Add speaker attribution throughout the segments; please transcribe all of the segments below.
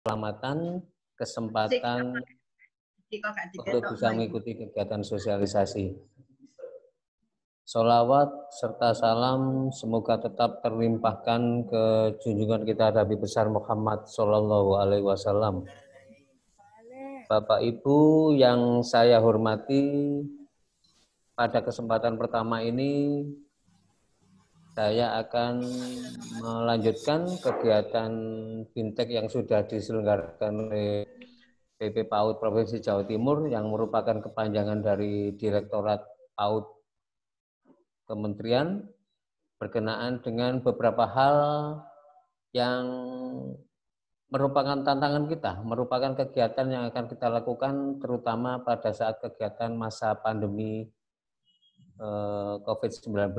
Speaker 1: keselamatan, kesempatan untuk bisa mengikuti kegiatan sosialisasi. Sholawat serta salam semoga tetap terlimpahkan ke junjungan kita Nabi besar Muhammad Shallallahu Alaihi Wasallam. Bapak Ibu yang saya hormati, pada kesempatan pertama ini saya akan melanjutkan kegiatan fintech yang sudah diselenggarakan oleh PP PAUD Provinsi Jawa Timur yang merupakan kepanjangan dari Direktorat PAUD Kementerian, berkenaan dengan beberapa hal yang merupakan tantangan kita, merupakan kegiatan yang akan kita lakukan terutama pada saat kegiatan masa pandemi COVID-19.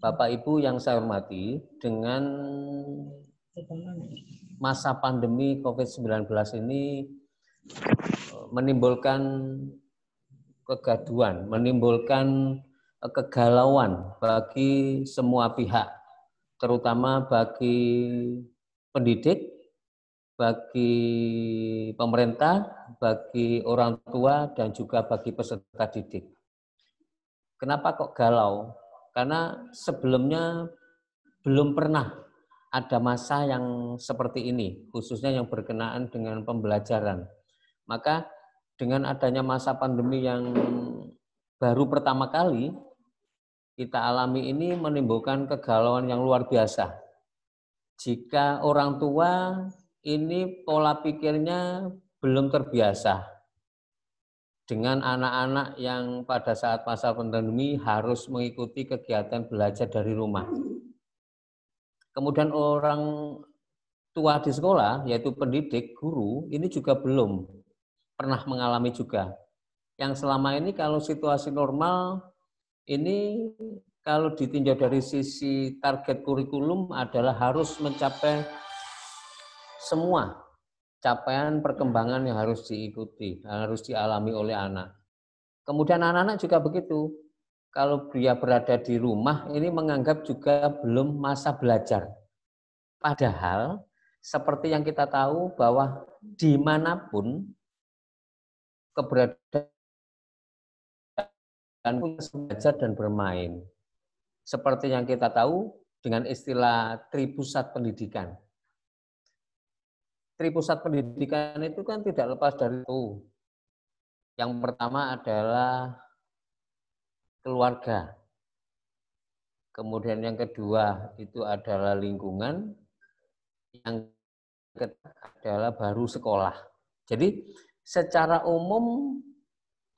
Speaker 1: Bapak Ibu yang saya hormati, dengan masa pandemi COVID-19 ini menimbulkan kegaduhan, menimbulkan kegalauan bagi semua pihak, terutama bagi pendidik, bagi pemerintah, bagi orang tua, dan juga bagi peserta didik. Kenapa kok galau? Karena sebelumnya belum pernah ada masa yang seperti ini, khususnya yang berkenaan dengan pembelajaran. Maka dengan adanya masa pandemi yang baru pertama kali kita alami ini menimbulkan kegalauan yang luar biasa. Jika orang tua ini pola pikirnya belum terbiasa dengan anak-anak yang pada saat masa pandemi harus mengikuti kegiatan belajar dari rumah. Kemudian orang tua di sekolah, yaitu pendidik, guru, ini juga belum pernah mengalami juga. Yang selama ini kalau situasi normal, ini kalau ditinjau dari sisi target kurikulum adalah harus mencapai semua capaian perkembangan yang harus diikuti, harus dialami oleh anak. Kemudian anak-anak juga begitu. Kalau dia berada di rumah, ini menganggap juga belum masa belajar. Padahal, seperti yang kita tahu bahwa dimanapun keberadaan belajar dan bermain. Seperti yang kita tahu dengan istilah tripusat pendidikan. Tripusat pendidikan itu kan tidak lepas dari itu. Yang pertama adalah keluarga. Kemudian yang kedua itu adalah lingkungan. Yang ketiga adalah baru sekolah. Jadi secara umum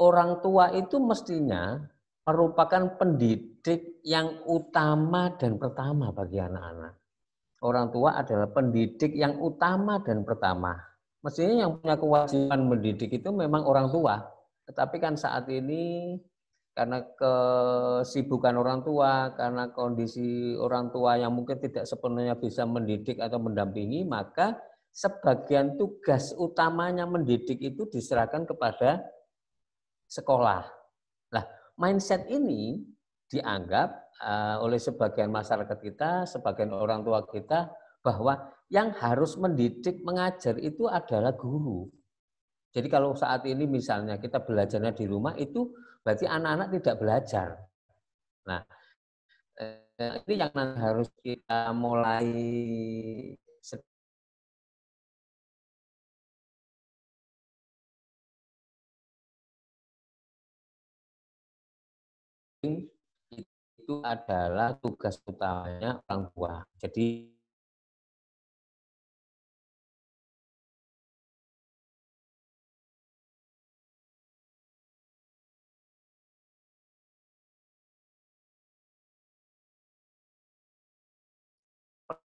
Speaker 1: orang tua itu mestinya merupakan pendidik yang utama dan pertama bagi anak-anak. Orang tua adalah pendidik yang utama dan pertama. Mestinya yang punya kewajiban mendidik itu memang orang tua. Tetapi kan saat ini karena kesibukan orang tua, karena kondisi orang tua yang mungkin tidak sepenuhnya bisa mendidik atau mendampingi, maka sebagian tugas utamanya mendidik itu diserahkan kepada sekolah. Nah, mindset ini dianggap oleh sebagian masyarakat kita, sebagian orang tua kita, bahwa yang harus mendidik, mengajar itu adalah guru. Jadi kalau saat ini misalnya kita belajarnya di rumah, itu berarti anak-anak tidak belajar. Nah, ini yang harus kita mulai itu adalah tugas utamanya orang tua. Jadi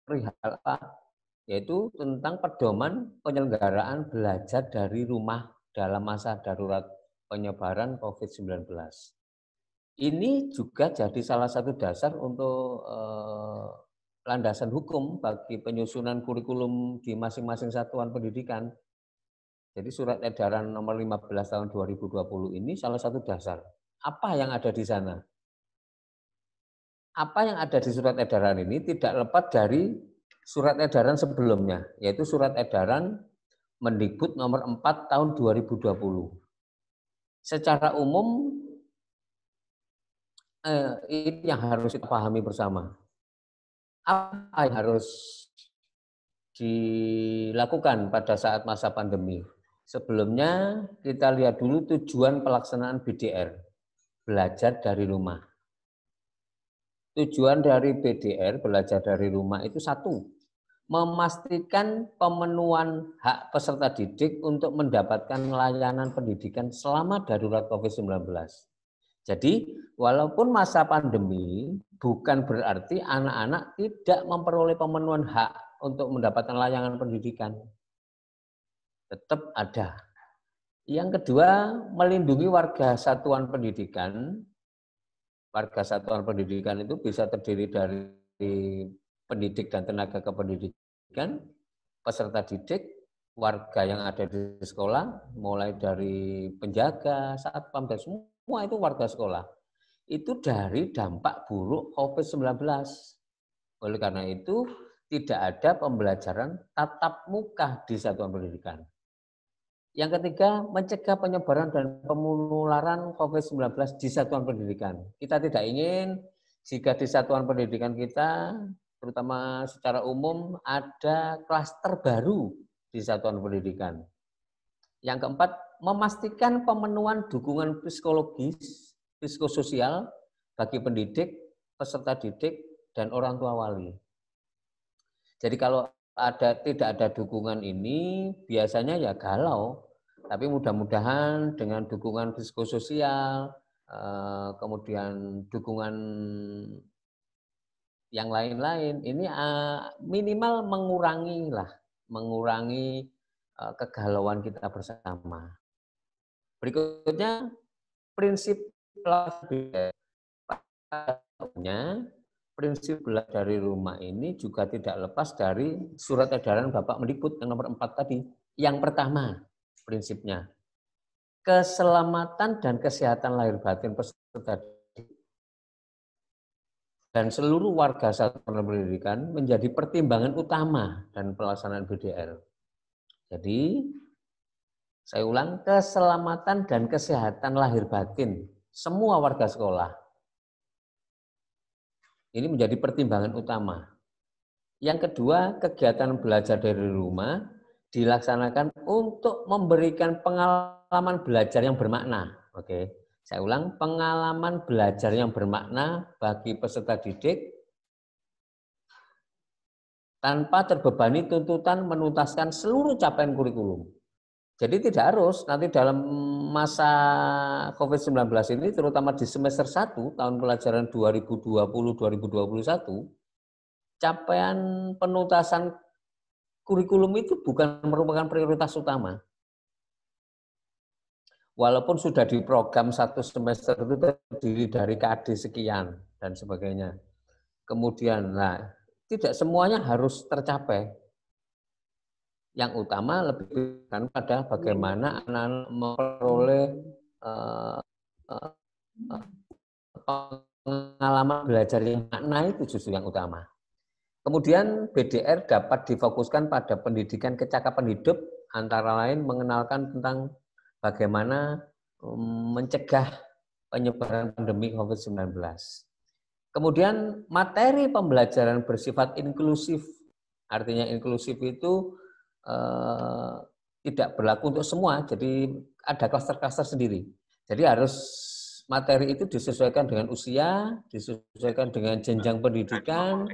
Speaker 1: perihal apa? Yaitu tentang pedoman penyelenggaraan belajar dari rumah dalam masa darurat penyebaran COVID-19. Ini juga jadi salah satu dasar untuk landasan hukum bagi penyusunan kurikulum di masing-masing satuan pendidikan. Jadi surat edaran nomor 15 tahun 2020 ini salah satu dasar. Apa yang ada di sana? Apa yang ada di surat edaran ini tidak lepas dari surat edaran sebelumnya, yaitu surat edaran Mendikbud nomor 4 tahun 2020. Secara umum, ini yang harus kita pahami bersama. Apa yang harus dilakukan pada saat masa pandemi? Sebelumnya, kita lihat dulu tujuan pelaksanaan BDR, belajar dari rumah. Tujuan dari BDR, belajar dari rumah, itu satu, memastikan pemenuhan hak peserta didik untuk mendapatkan layanan pendidikan selama darurat COVID-19. Jadi, walaupun masa pandemi, bukan berarti anak-anak tidak memperoleh pemenuhan hak untuk mendapatkan layanan pendidikan. Tetap ada. Yang kedua, melindungi warga satuan pendidikan. Warga satuan pendidikan itu bisa terdiri dari pendidik dan tenaga kependidikan, peserta didik, warga yang ada di sekolah, mulai dari penjaga, satpam, dan semua itu warga sekolah. Itu dari dampak buruk COVID-19. Oleh karena itu, tidak ada pembelajaran tatap muka di satuan pendidikan. Yang ketiga, mencegah penyebaran dan penularan COVID-19 di satuan pendidikan. Kita tidak ingin jika di satuan pendidikan kita, terutama secara umum, ada klaster baru di satuan pendidikan. Yang keempat, memastikan pemenuhan dukungan psikologis, psikososial bagi pendidik, peserta didik, dan orang tua wali. Jadi kalau tidak ada dukungan ini, biasanya ya galau. Tapi mudah-mudahan dengan dukungan psikososial, kemudian dukungan yang lain-lain, ini minimal mengurangi kegalauan kita bersama. Berikutnya, prinsip belajar dari rumah ini juga tidak lepas dari surat edaran Bapak Mendikbud yang nomor 4 tadi. Yang pertama, prinsipnya, keselamatan dan kesehatan lahir batin peserta didik dan seluruh warga satuan pendidikan menjadi pertimbangan utama dan pelaksanaan BDR. Jadi, saya ulang, keselamatan dan kesehatan lahir batin semua warga sekolah. Ini menjadi pertimbangan utama. Yang kedua, kegiatan belajar dari rumah dilaksanakan untuk memberikan pengalaman belajar yang bermakna. Oke, saya ulang, pengalaman belajar yang bermakna bagi peserta didik tanpa terbebani tuntutan menuntaskan seluruh capaian kurikulum. Jadi tidak harus nanti dalam masa COVID-19 ini, terutama di semester 1 tahun pelajaran 2020-2021, capaian penuntasan kurikulum itu bukan merupakan prioritas utama. Walaupun sudah di program satu semester itu terdiri dari KAD sekian dan sebagainya. Kemudian, tidak semuanya harus tercapai. Yang utama lebih pada bagaimana anak-anak memperoleh pengalaman belajar yang makna, itu justru yang utama. Kemudian BDR dapat difokuskan pada pendidikan kecakapan hidup, antara lain mengenalkan tentang bagaimana mencegah penyebaran pandemi COVID-19. Kemudian materi pembelajaran bersifat inklusif, artinya inklusif itu tidak berlaku untuk semua, jadi ada klaster-klaster sendiri. Jadi harus materi itu disesuaikan dengan usia, disesuaikan dengan jenjang pendidikan,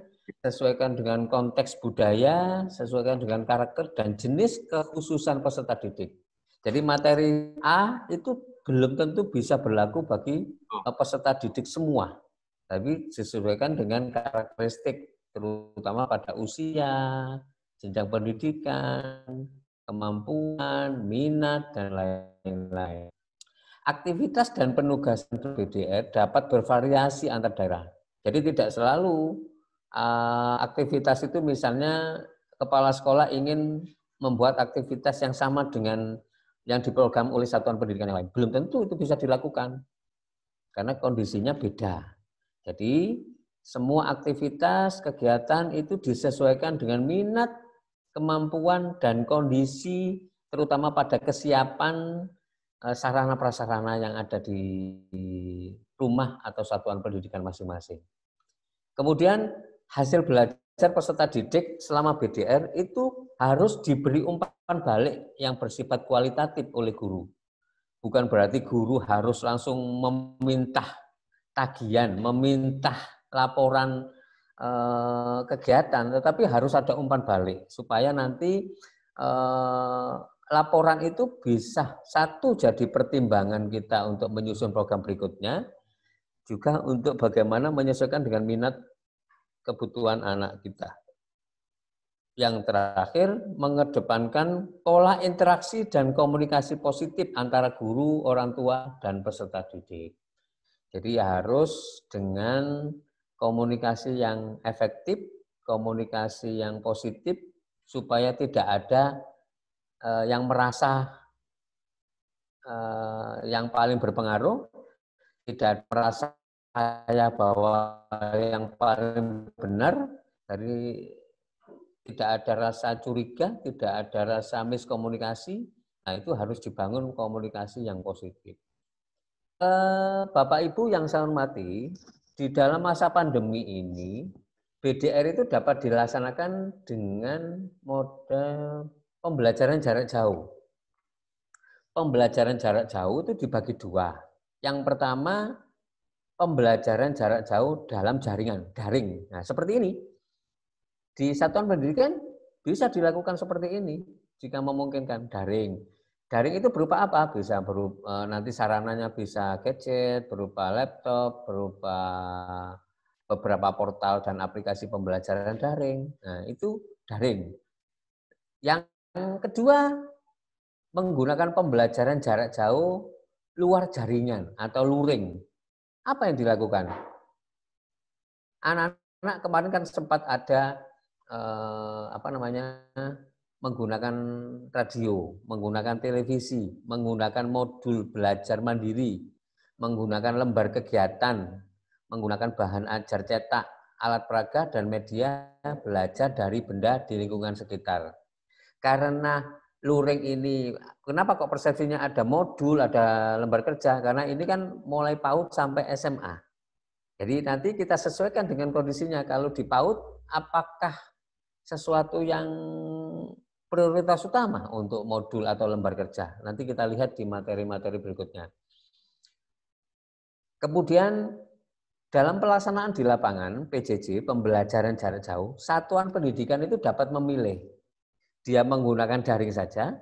Speaker 1: sesuaikan dengan konteks budaya, sesuaikan dengan karakter dan jenis kekhususan peserta didik. Jadi materi A itu belum tentu bisa berlaku bagi peserta didik semua, tapi disesuaikan dengan karakteristik, terutama pada usia, jenjang pendidikan, kemampuan, minat, dan lain-lain. Aktivitas dan penugasan BDR dapat bervariasi antar daerah. Jadi tidak selalu aktivitas itu, misalnya kepala sekolah ingin membuat aktivitas yang sama dengan yang diprogram oleh satuan pendidikan yang lain. Belum tentu itu bisa dilakukan, karena kondisinya beda. Jadi Semua aktivitas, kegiatan itu disesuaikan dengan minat, kemampuan, dan kondisi, terutama pada kesiapan sarana prasarana yang ada di rumah atau satuan pendidikan masing-masing. Kemudian hasil belajar peserta didik selama BDR itu harus diberi umpan balik yang bersifat kualitatif oleh guru. Bukan berarti guru harus langsung meminta tagihan, meminta laporan kegiatan, tetapi harus ada umpan balik supaya nanti laporan itu bisa satu jadi pertimbangan kita untuk menyusun program berikutnya, juga untuk bagaimana menyesuaikan dengan minat kebutuhan anak kita. Yang terakhir, mengedepankan pola interaksi dan komunikasi positif antara guru, orang tua, dan peserta didik. Jadi harus dengan komunikasi yang efektif, komunikasi yang positif, supaya tidak ada yang merasa yang paling berpengaruh, tidak merasa bahwa yang paling benar, dari tidak ada rasa curiga, tidak ada rasa miskomunikasi. Nah, itu harus dibangun komunikasi yang positif. Bapak Ibu yang saya hormati, di dalam masa pandemi ini, BDR itu dapat dilaksanakan dengan model pembelajaran jarak jauh. Pembelajaran jarak jauh itu dibagi dua. Yang pertama, pembelajaran jarak jauh dalam jaringan, daring. Nah, seperti ini. Di satuan pendidikan bisa dilakukan seperti ini jika memungkinkan, daring. Daring itu berupa apa? Bisa berupa nanti sarananya bisa gadget, berupa laptop, berupa beberapa portal dan aplikasi pembelajaran daring. Nah, itu daring. Yang kedua, menggunakan pembelajaran jarak jauh luar jaringan atau luring. Apa yang dilakukan? Anak-anak kemarin kan sempat ada menggunakan radio, menggunakan televisi, menggunakan modul belajar mandiri, menggunakan lembar kegiatan, menggunakan bahan ajar cetak, alat peraga, dan media belajar dari benda di lingkungan sekitar. Karena luring ini, kenapa kok persepsinya ada modul, ada lembar kerja? Karena ini kan mulai PAUD sampai SMA. Jadi nanti kita sesuaikan dengan kondisinya. Kalau di PAUD, apakah sesuatu yang prioritas utama untuk modul atau lembar kerja? Nanti kita lihat di materi-materi berikutnya. Kemudian dalam pelaksanaan di lapangan, PJJ, pembelajaran jarak jauh, satuan pendidikan itu dapat memilih. Dia menggunakan daring saja,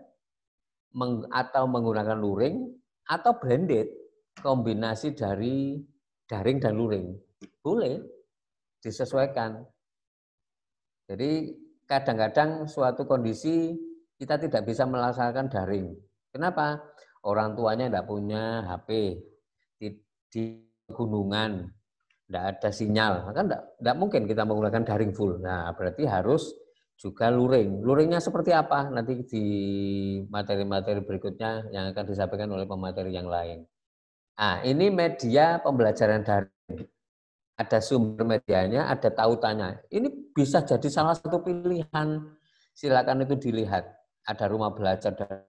Speaker 1: atau menggunakan luring, atau blended, kombinasi dari daring dan luring. Boleh disesuaikan. Jadi kadang-kadang suatu kondisi kita tidak bisa melaksanakan daring. Kenapa? Orang tuanya tidak punya HP, di gunungan, tidak ada sinyal, maka tidak mungkin kita menggunakan daring full. Nah, berarti harus juga luring. Luringnya seperti apa? Nanti di materi-materi berikutnya yang akan disampaikan oleh pemateri yang lain. Nah, ini media pembelajaran daring. Ada sumber medianya, ada tautannya. Ini bisa jadi salah satu pilihan. Silakan itu dilihat. Ada rumah belajar, ada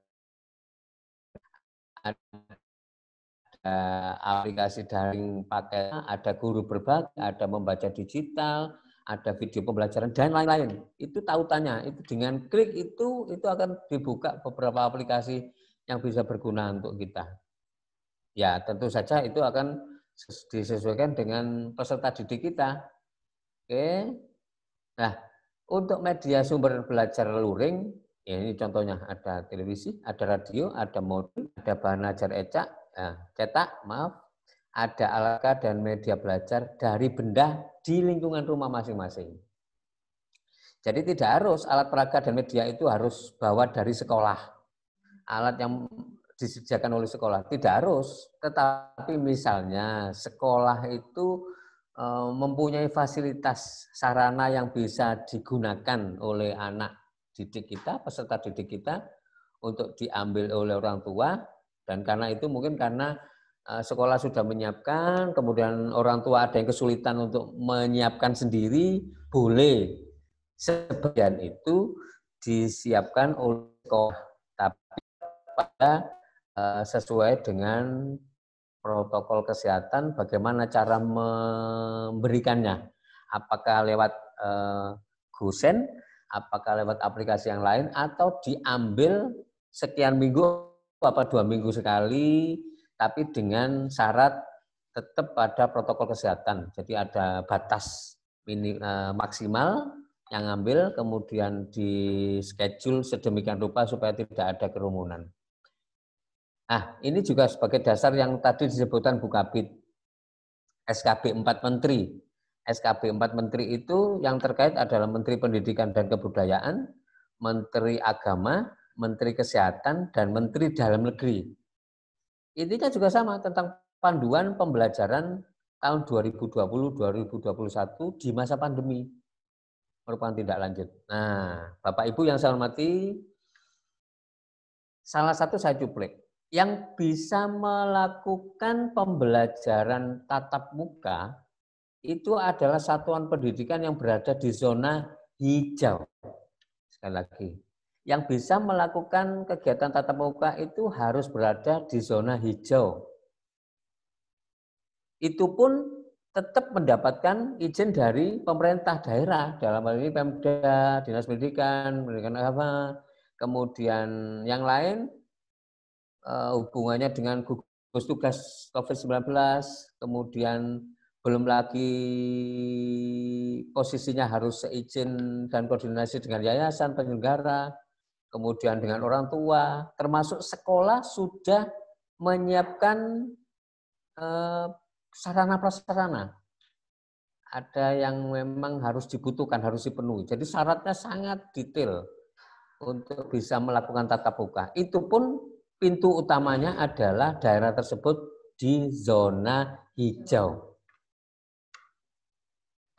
Speaker 1: aplikasi daring pakai, ada guru berbagi, ada membaca digital, ada video pembelajaran dan lain-lain. Itu tautannya. Itu dengan klik itu akan dibuka beberapa aplikasi yang bisa berguna untuk kita. Ya, tentu saja itu akan disesuaikan dengan peserta didik kita. Oke. Nah, untuk media sumber belajar luring, ya ini contohnya ada televisi, ada radio, ada modul, ada bahan ajar cetak, ada alat dan media belajar dari benda di lingkungan rumah masing-masing. Jadi tidak harus alat peraga dan media itu harus bawa dari sekolah. Alat yang disediakan oleh sekolah tidak harus, tetapi misalnya sekolah itu mempunyai fasilitas sarana yang bisa digunakan oleh anak didik kita, peserta didik kita untuk diambil oleh orang tua, dan karena itu mungkin karena sekolah sudah menyiapkan, kemudian orang tua ada yang kesulitan untuk menyiapkan sendiri, boleh sebagian itu disiapkan oleh sekolah, tapi pada sesuai dengan protokol kesehatan, bagaimana cara memberikannya, apakah lewat gosen, apakah lewat aplikasi yang lain, atau diambil sekian minggu, apa 2 minggu sekali, tapi dengan syarat tetap pada protokol kesehatan. Jadi ada batas maksimal yang ngambil, kemudian di schedule sedemikian rupa supaya tidak ada kerumunan. Nah, ini juga sebagai dasar yang tadi disebutkan Bu Kabid, SKB 4 Menteri. SKB 4 Menteri itu yang terkait adalah Menteri Pendidikan dan Kebudayaan, Menteri Agama, Menteri Kesehatan, dan Menteri Dalam Negeri. Intinya juga sama tentang panduan pembelajaran tahun 2020-2021 di masa pandemi. Merupakan tindak lanjut. Nah, Bapak Ibu yang saya hormati, salah satu saya cuplek. Yang bisa melakukan pembelajaran tatap muka itu adalah satuan pendidikan yang berada di zona hijau. Sekali lagi, yang bisa melakukan kegiatan tatap muka itu harus berada di zona hijau. Itu pun tetap mendapatkan izin dari pemerintah daerah, dalam hal ini Pemda, Dinas Pendidikan, Pendidikan Agama, kemudian yang lain hubungannya dengan gugus tugas COVID-19, kemudian belum lagi posisinya harus seizin dan koordinasi dengan yayasan penyelenggara, kemudian dengan orang tua, termasuk sekolah sudah menyiapkan sarana prasarana. Ada yang memang harus dibutuhkan, harus dipenuhi. Jadi syaratnya sangat detail untuk bisa melakukan tatap muka. Itu pun pintu utamanya adalah daerah tersebut di zona hijau.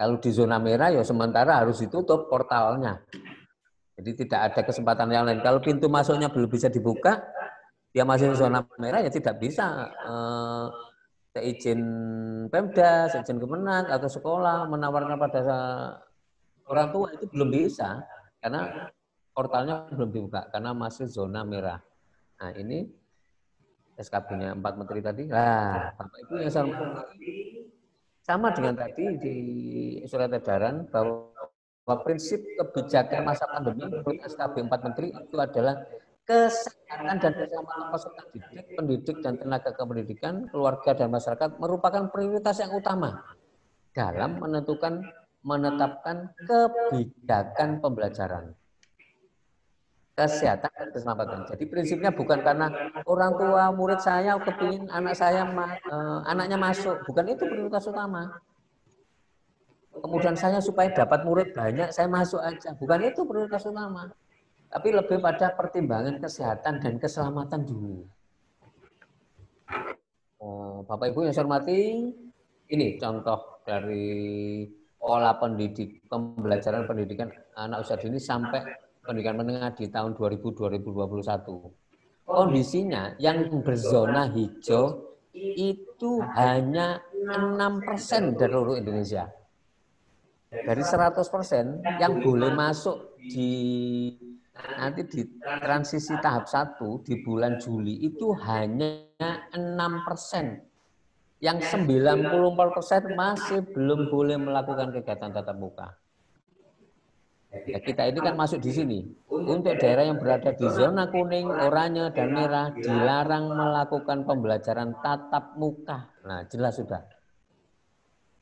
Speaker 1: Kalau di zona merah ya sementara harus ditutup portalnya. Jadi tidak ada kesempatan yang lain. Kalau pintu masuknya belum bisa dibuka, dia masih zona merah ya tidak bisa seizin Pemda, seizin Kemenak atau sekolah menawarkan pada orang tua itu belum bisa karena portalnya belum dibuka karena masih zona merah. Nah, ini SKB-nya 4 Menteri tadi. Nah, Bapak Ibu yang sama dengan tadi di surat edaran bahwa prinsip kebijakan masa pandemi menurut SKB 4 Menteri itu adalah kesehatan dan keselamatan peserta didik, pendidik dan tenaga kependidikan, keluarga dan masyarakat merupakan prioritas yang utama dalam menetapkan kebijakan pembelajaran. Kesehatan dan keselamatan. Jadi prinsipnya bukan karena orang tua murid saya kepingin anak saya anaknya masuk, bukan itu prioritas utama. Kemudian saya supaya dapat murid banyak, saya masuk aja, bukan itu prioritas utama. Tapi lebih pada pertimbangan kesehatan dan keselamatan dulu. Bapak Ibu yang saya hormati, ini contoh dari pola pembelajaran pendidikan anak usia dini sampai pendidikan menengah di tahun 2020-2021. Kondisinya yang berzona hijau itu hanya 6% dari seluruh Indonesia. Dari 100% yang boleh masuk nanti di transisi tahap 1 di bulan Juli itu hanya 6%. Yang 94% masih belum boleh melakukan kegiatan tatap muka. Ya, kita ini kan masuk di sini. Untuk daerah yang berada di zona kuning, oranye, dan merah dilarang melakukan pembelajaran tatap muka. Nah, jelas sudah.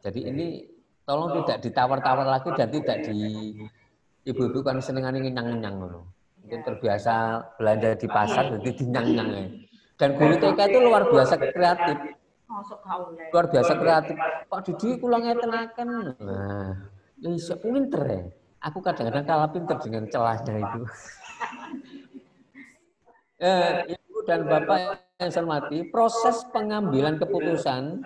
Speaker 1: Jadi ini tolong tidak ditawar-tawar lagi dan tidak ibu-ibu kan senengan nyang-nyang loh. Mungkin terbiasa belanja di pasar jadi dinyang-nyang ya. Dan guru TK itu luar biasa kreatif. Luar biasa kreatif. Pak Didi kula ngetelaken. Nah, iso pinter ya. Aku kadang-kadang kalah pinter dengan celahnya itu. Ibu dan Bapak yang saya hormati, proses pengambilan keputusan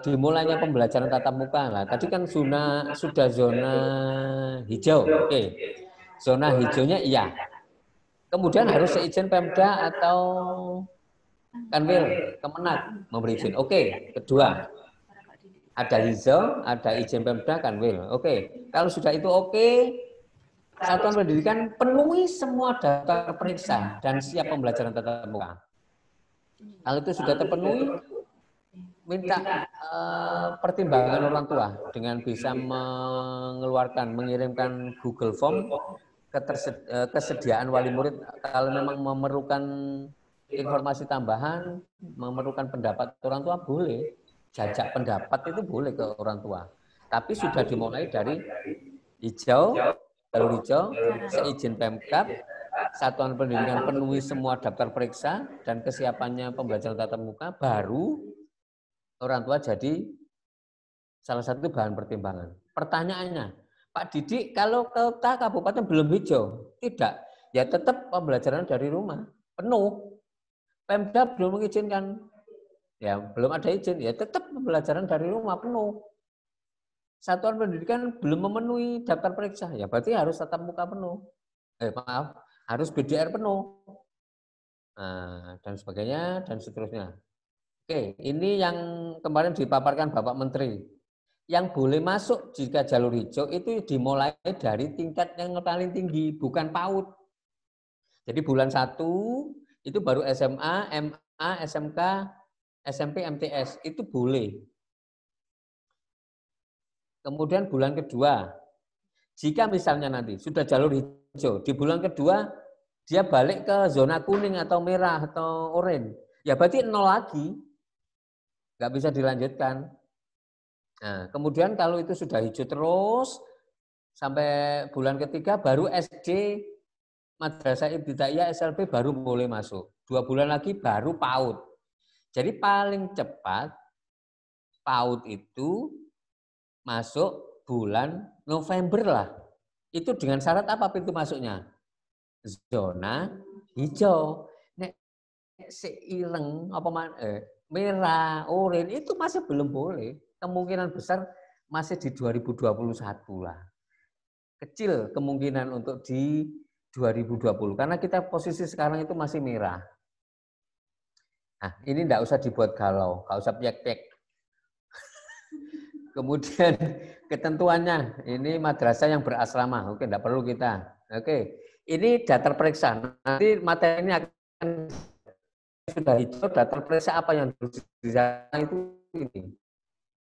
Speaker 1: dimulainya pembelajaran tatap muka lah. Tadi kan sudah zona hijau. Oke. Zona hijaunya iya. Kemudian harus seizin Pemda atau Kanwil, Kemenak memberi izin. Oke, kedua, ada hijau, ada izin Pemda, Kanwil. Oke, kalau sudah itu oke, satuan pendidikan penuhi semua daftar periksa dan siap pembelajaran tatap muka. Kalau itu sudah terpenuhi, minta pertimbangan orang tua dengan bisa mengirimkan Google Form kesediaan wali murid kalau memang memerlukan informasi tambahan, memerlukan pendapat orang tua boleh, jajak pendapat itu boleh ke orang tua. Tapi sudah dimulai dari hijau, jalur hijau, seizin Pemkab, satuan pendidikan penuhi semua daftar periksa dan kesiapannya pembelajaran tatap muka, baru orang tua jadi salah satu bahan pertimbangan. Pertanyaannya, Pak Didik, kalau kota kabupaten belum hijau, tidak, ya tetap pembelajaran dari rumah penuh. Pemda belum mengizinkan, ya belum ada izin, ya tetap pembelajaran dari rumah penuh. Satuan pendidikan belum memenuhi daftar periksa, ya berarti harus tatap muka penuh. Harus BDR penuh. Nah, dan sebagainya, dan seterusnya. Oke, ini yang kemarin dipaparkan Bapak Menteri. Yang boleh masuk jika jalur hijau itu dimulai dari tingkat yang paling tinggi, bukan PAUD. Jadi bulan 1 itu baru SMA, MA, SMK, SMP, MTS, itu boleh. Kemudian bulan kedua, jika misalnya nanti sudah jalur hijau, di bulan kedua dia balik ke zona kuning atau merah atau oranye, ya berarti 0 lagi, nggak bisa dilanjutkan. Nah, kemudian kalau itu sudah hijau terus, sampai bulan ketiga baru SD, Madrasah Ibtidaiyah, SLB baru boleh masuk. 2 bulan lagi baru PAUD. Jadi paling cepat PAUD itu masuk bulan November lah. Itu dengan syarat apa pintu masuknya? Zona hijau. Nek seireng apa merah, oranye itu masih belum boleh. Kemungkinan besar masih di 2021 lah. Kecil kemungkinan untuk di 2020 karena kita posisi sekarang itu masih merah. Nah, ini enggak usah dibuat galau, enggak usah piek-piek. Kemudian ketentuannya, ini madrasah yang berasrama. Oke, enggak perlu kita. Oke, ini daftar periksa. Nanti materi ini akan sudah hijau, daftar periksa apa yang harus di sana itu ini.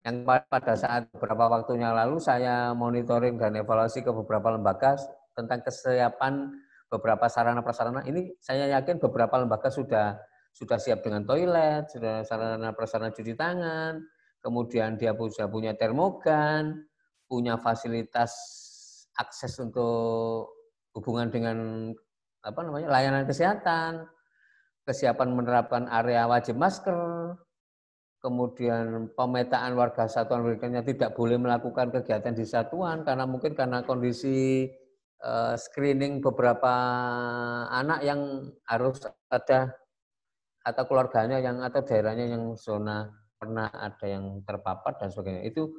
Speaker 1: Yang pada saat beberapa waktunya lalu saya monitoring dan evaluasi ke beberapa lembaga tentang kesiapan beberapa sarana prasarana. Ini saya yakin beberapa lembaga sudah siap dengan toilet, sudah sarana prasarana cuci tangan, kemudian dia sudah punya termogan, punya fasilitas akses untuk hubungan dengan layanan kesehatan, kesiapan menerapkan area wajib masker, kemudian pemetaan warga satuan pendidikannya tidak boleh melakukan kegiatan di satuan karena kondisi screening beberapa anak yang harus ada atau keluarganya yang atau daerahnya yang zona pernah ada yang terpapar dan sebagainya. Itu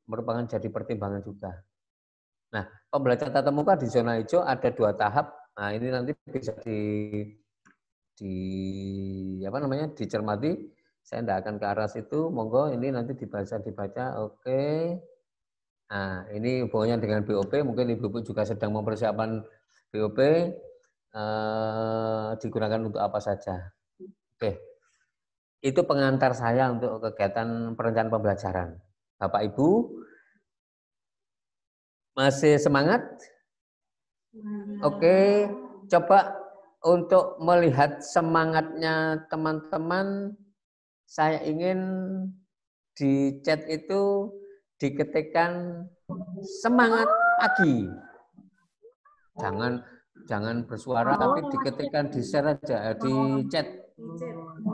Speaker 1: merupakan jadi pertimbangan juga. Nah, pembelajaran tatap muka di zona hijau ada 2 tahap. Nah, ini nanti bisa dicermati. Saya tidak akan ke arah situ. Monggo ini nanti dibaca. Oke. Nah, ini hubungannya dengan BOP. Mungkin Ibu juga sedang mempersiapkan BOP. Digunakan untuk apa saja. Oke. Itu pengantar saya untuk kegiatan perencanaan pembelajaran. Bapak Ibu masih semangat? Oke, coba untuk melihat semangatnya teman-teman, saya ingin di chat itu diketikkan semangat pagi. Jangan bersuara tapi diketikkan di share aja, di chat.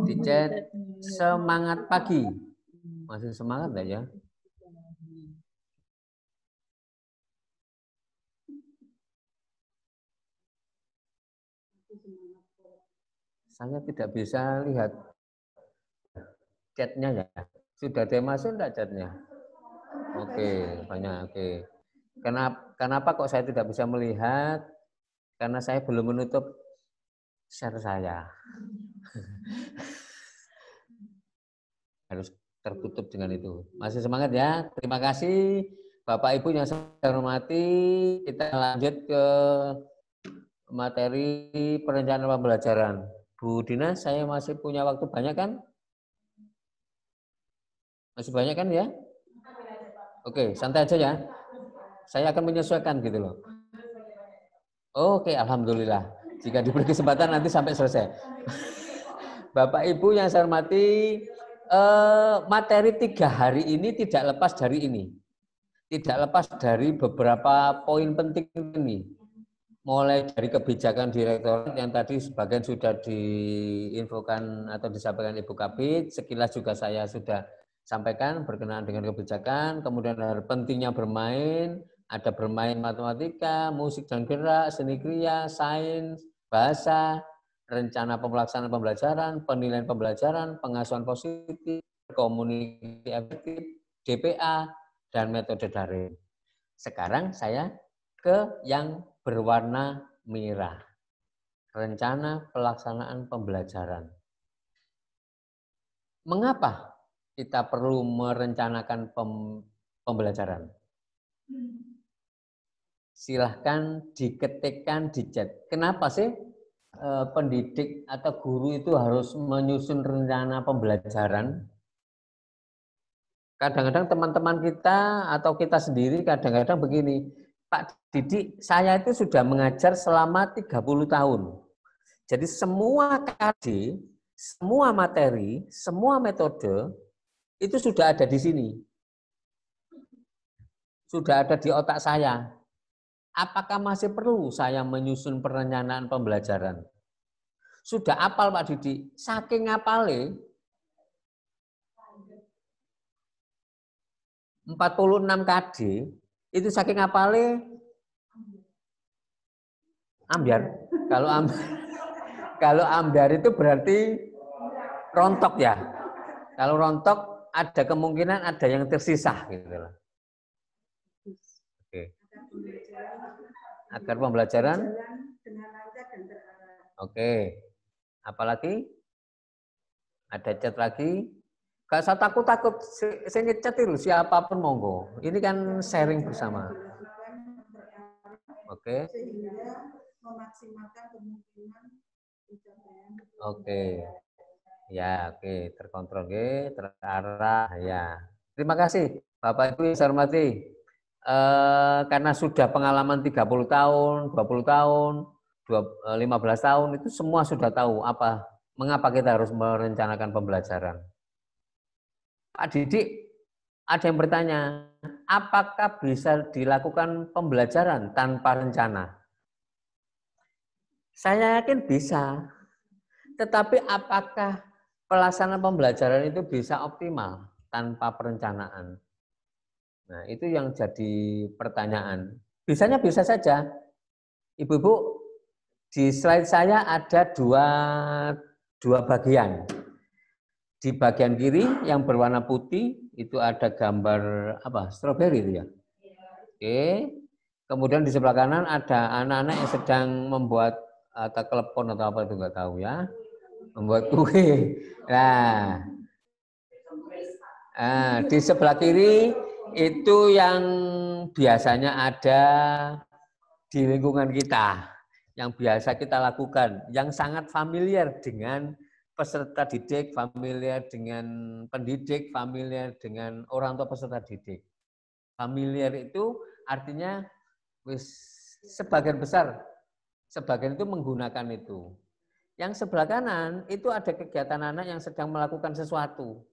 Speaker 1: Di chat semangat pagi. Masih semangat enggak ya? Saya tidak bisa lihat chatnya ya. Sudah ada masuk enggak chatnya? Oke, banyak. Oke. Kenapa kok saya tidak bisa melihat? Karena saya belum menutup share saya. Harus tertutup dengan itu. Masih semangat ya. Terima kasih Bapak Ibu yang saya hormati. Kita lanjut ke materi perencanaan pembelajaran. Bu Dina, saya masih punya waktu banyak kan? Masih banyak kan ya? Oke, santai aja ya. Saya akan menyesuaikan gitu loh. Oke, alhamdulillah. Jika diberi kesempatan nanti sampai selesai. Bapak Ibu yang saya hormati, materi 3 hari ini tidak lepas dari ini. Tidak lepas dari beberapa poin penting ini. Mulai dari kebijakan direktorat yang tadi sebagian sudah diinfokan atau disampaikan Ibu Kabid, sekilas juga saya sudah sampaikan berkenaan dengan kebijakan, kemudian ada pentingnya bermain, ada bermain matematika, musik dan gerak, seni kriya, sains, bahasa, rencana pelaksanaan pembelajaran, penilaian pembelajaran, pengasuhan positif, komunikasi efektif, DPA, dan metode daring. Sekarang saya ke yang berwarna merah. Rencana pelaksanaan pembelajaran. Mengapa kita perlu merencanakan pembelajaran? Silahkan diketikkan di chat. Kenapa sih pendidik atau guru itu harus menyusun rencana pembelajaran? Kadang-kadang teman-teman kita atau kita sendiri kadang-kadang begini, Pak Didik, saya itu sudah mengajar selama 30 tahun. Jadi semua KD, semua materi, semua metode itu sudah ada di sini. Sudah ada di otak saya. Apakah masih perlu saya menyusun perencanaan pembelajaran? Sudah apal Pak Didik, saking apalnya 46 KD itu saking apalnya ambiar. Kalau ambiar itu berarti rontok ya. Kalau rontok ada kemungkinan ada yang tersisa gitu loh. Oke. Agar pembelajaran oke. Apalagi? Ada chat lagi? Gak usah takut-takut. Saya ngechat itu siapapun monggo. Ini kan sharing bersama. Oke. Sehingga memaksimalkan kemungkinan pencapaian. Oke. Ya, oke, terkontrol, oke, terarah, ya. Terima kasih, Bapak Ibu yang saya hormati. Karena sudah pengalaman 30 tahun, 20 tahun, 15 tahun, itu semua sudah tahu mengapa kita harus merencanakan pembelajaran. Pak Didik, ada yang bertanya, apakah bisa dilakukan pembelajaran tanpa rencana? Saya yakin bisa, tetapi apakah pelaksanaan pembelajaran itu bisa optimal tanpa perencanaan? Nah, itu yang jadi pertanyaan. Bisanya bisa saja. Ibu-ibu, di slide saya ada dua bagian. Di bagian kiri yang berwarna putih itu ada gambar stroberi itu ya. Oke. Kemudian di sebelah kanan ada anak-anak yang sedang membuat atau klepon atau apa itu nggak tahu ya. Membuat kue. Nah, di sebelah kiri itu yang biasanya ada di lingkungan kita, yang biasa kita lakukan, yang sangat familiar dengan peserta didik, familiar dengan pendidik, familiar dengan orang tua peserta didik. Familiar itu artinya sebagian besar, sebagian itu menggunakan itu. Yang sebelah kanan itu ada kegiatan anak yang sedang melakukan sesuatu.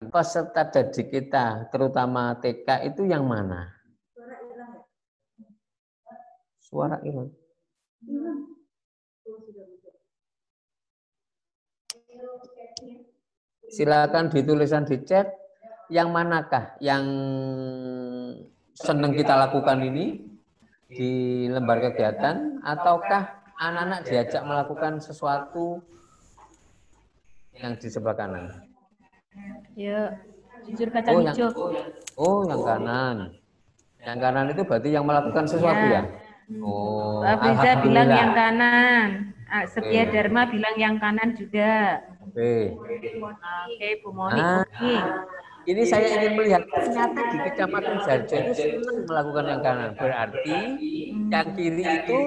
Speaker 1: Peserta didik kita, terutama TK itu yang mana? Suara hilang. Silakan dituliskan di chat. Yang manakah yang senang kita lakukan ini di lembar kegiatan, ataukah anak-anak diajak melakukan sesuatu yang di sebelah kanan?
Speaker 2: Yuk, jujur kacang hijau.
Speaker 1: Yang kanan. Yang kanan itu berarti yang melakukan sesuatu ya? Oh,
Speaker 2: Pak Friza bilang yang
Speaker 1: alhamdulillah.
Speaker 2: kanan. Setia
Speaker 1: Oke.
Speaker 2: Dharma bilang yang kanan juga.
Speaker 1: Oke.
Speaker 2: Oke, Bu Moni.
Speaker 1: Ah,
Speaker 2: Oke.
Speaker 1: ini saya ingin melihat ternyata di Kecamatan Jarjo itu senang melakukan yang kanan. Berarti yang kiri itu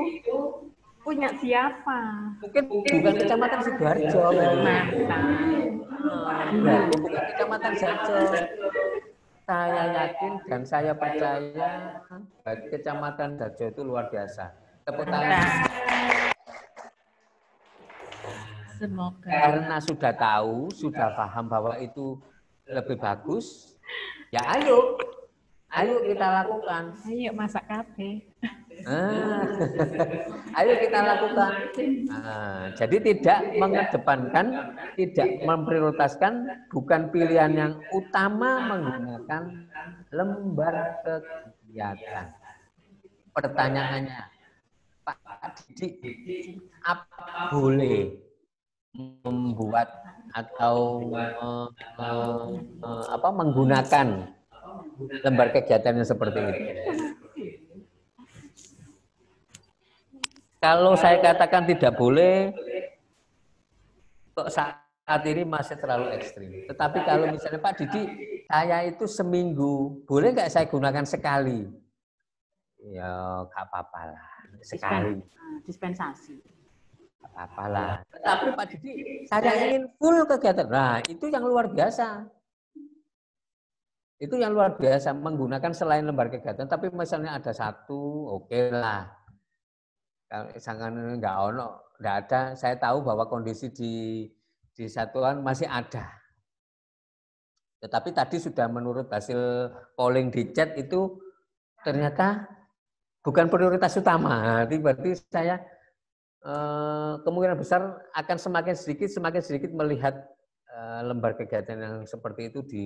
Speaker 2: Punya siapa?
Speaker 1: mungkin bukan Kecamatan Sidoarjo gitu loh.
Speaker 2: Mantap.
Speaker 1: Berarti bukan Kecamatan Jarjo. Saya yakin dan saya percaya bagi Kecamatan Jarjo itu luar biasa. Tepuk tangan.
Speaker 2: Semoga.
Speaker 1: Karena sudah tahu, sudah paham bahwa itu lebih bagus, ya ayo kita lakukan.
Speaker 2: Ayo masak kafe.
Speaker 1: Ayo kita lakukan. Jadi tidak mengedepankan, tidak memprioritaskan, bukan pilihan yang utama menggunakan lembar kegiatan. Pertanyaannya, Pak Didik, apa boleh membuat atau menggunakan lembar kegiatan yang seperti itu? Kalau saya katakan tidak boleh, kok saat ini masih terlalu ekstrim. Tetapi kalau misalnya Pak Didi, saya itu seminggu, boleh nggak saya gunakan sekali? Ya nggak apa-apa lah, sekali.
Speaker 2: Dispensasi.
Speaker 1: Nggak apa-apa lah. Tetapi Pak Didi, saya ingin full kegiatan. Nah, itu yang luar biasa. Itu yang luar biasa, menggunakan selain lembar kegiatan, tapi misalnya ada satu, oke lah. Sangat nggak ada. Saya tahu bahwa kondisi di satuan masih ada. Tetapi tadi sudah menurut hasil polling di chat itu ternyata bukan prioritas utama. Berarti saya kemungkinan besar akan semakin sedikit melihat lembar kegiatan yang seperti itu di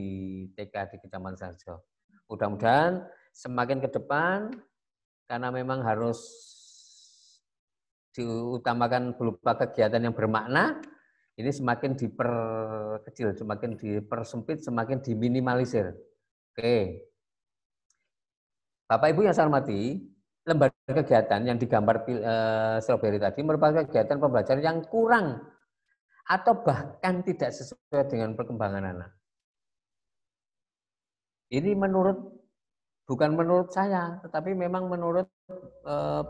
Speaker 1: TK di Kecamatan Sarjo. Mudah-mudahan semakin ke depan karena memang harus diutamakan berupa kegiatan yang bermakna, ini semakin diperkecil, semakin dipersempit, semakin diminimalisir. Oke. Bapak Ibu yang saya hormati, lembar kegiatan yang digambar Strawberry tadi merupakan kegiatan pembelajaran yang kurang atau bahkan tidak sesuai dengan perkembangan anak. Ini bukan menurut saya, tetapi memang menurut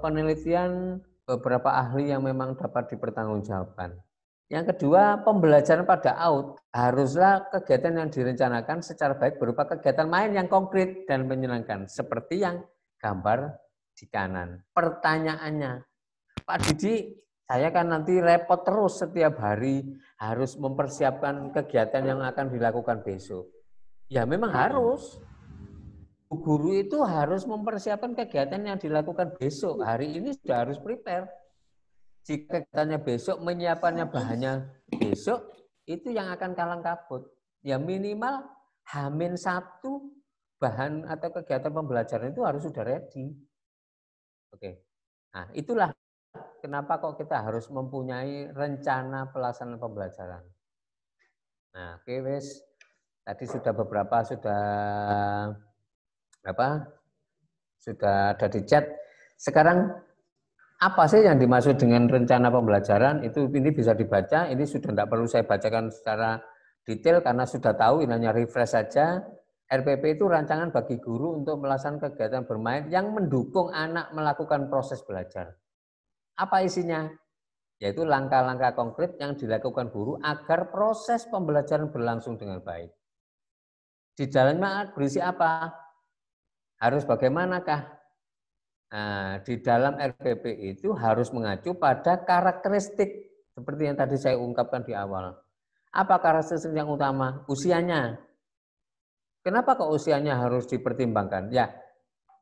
Speaker 1: penelitian beberapa ahli yang memang dapat dipertanggungjawabkan. Yang kedua, pembelajaran pada AUD haruslah kegiatan yang direncanakan secara baik berupa kegiatan main yang konkret dan menyenangkan, seperti yang gambar di kanan. Pertanyaannya, Pak Didi, saya kan nanti repot terus setiap hari harus mempersiapkan kegiatan yang akan dilakukan besok. Ya memang harus. Guru itu harus mempersiapkan kegiatan yang dilakukan besok. Hari ini sudah harus prepare. Jika kegiatannya besok, menyiapkannya bahannya besok, itu yang akan kalang kabut. Ya minimal H-1 bahan atau kegiatan pembelajaran itu harus sudah ready. Oke. Nah, itulah kenapa kok kita harus mempunyai rencana pelaksanaan pembelajaran. Nah, oke wes. Tadi sudah beberapa sudah ada di chat. Sekarang apa sih yang dimaksud dengan rencana pembelajaran? Ini bisa dibaca. Ini sudah tidak perlu saya bacakan secara detail karena sudah tahu. Ini hanya refresh saja. RPP itu rancangan bagi guru untuk melaksanakan kegiatan bermain yang mendukung anak melakukan proses belajar. Apa isinya? Yaitu langkah-langkah konkret yang dilakukan guru agar proses pembelajaran berlangsung dengan baik. Di dalamnya berisi apa? Harus bagaimanakah? Nah, di dalam RPP itu harus mengacu pada karakteristik seperti yang tadi saya ungkapkan di awal. Apa karakteristik yang utama? Usianya. Kenapa kok usianya harus dipertimbangkan? Ya,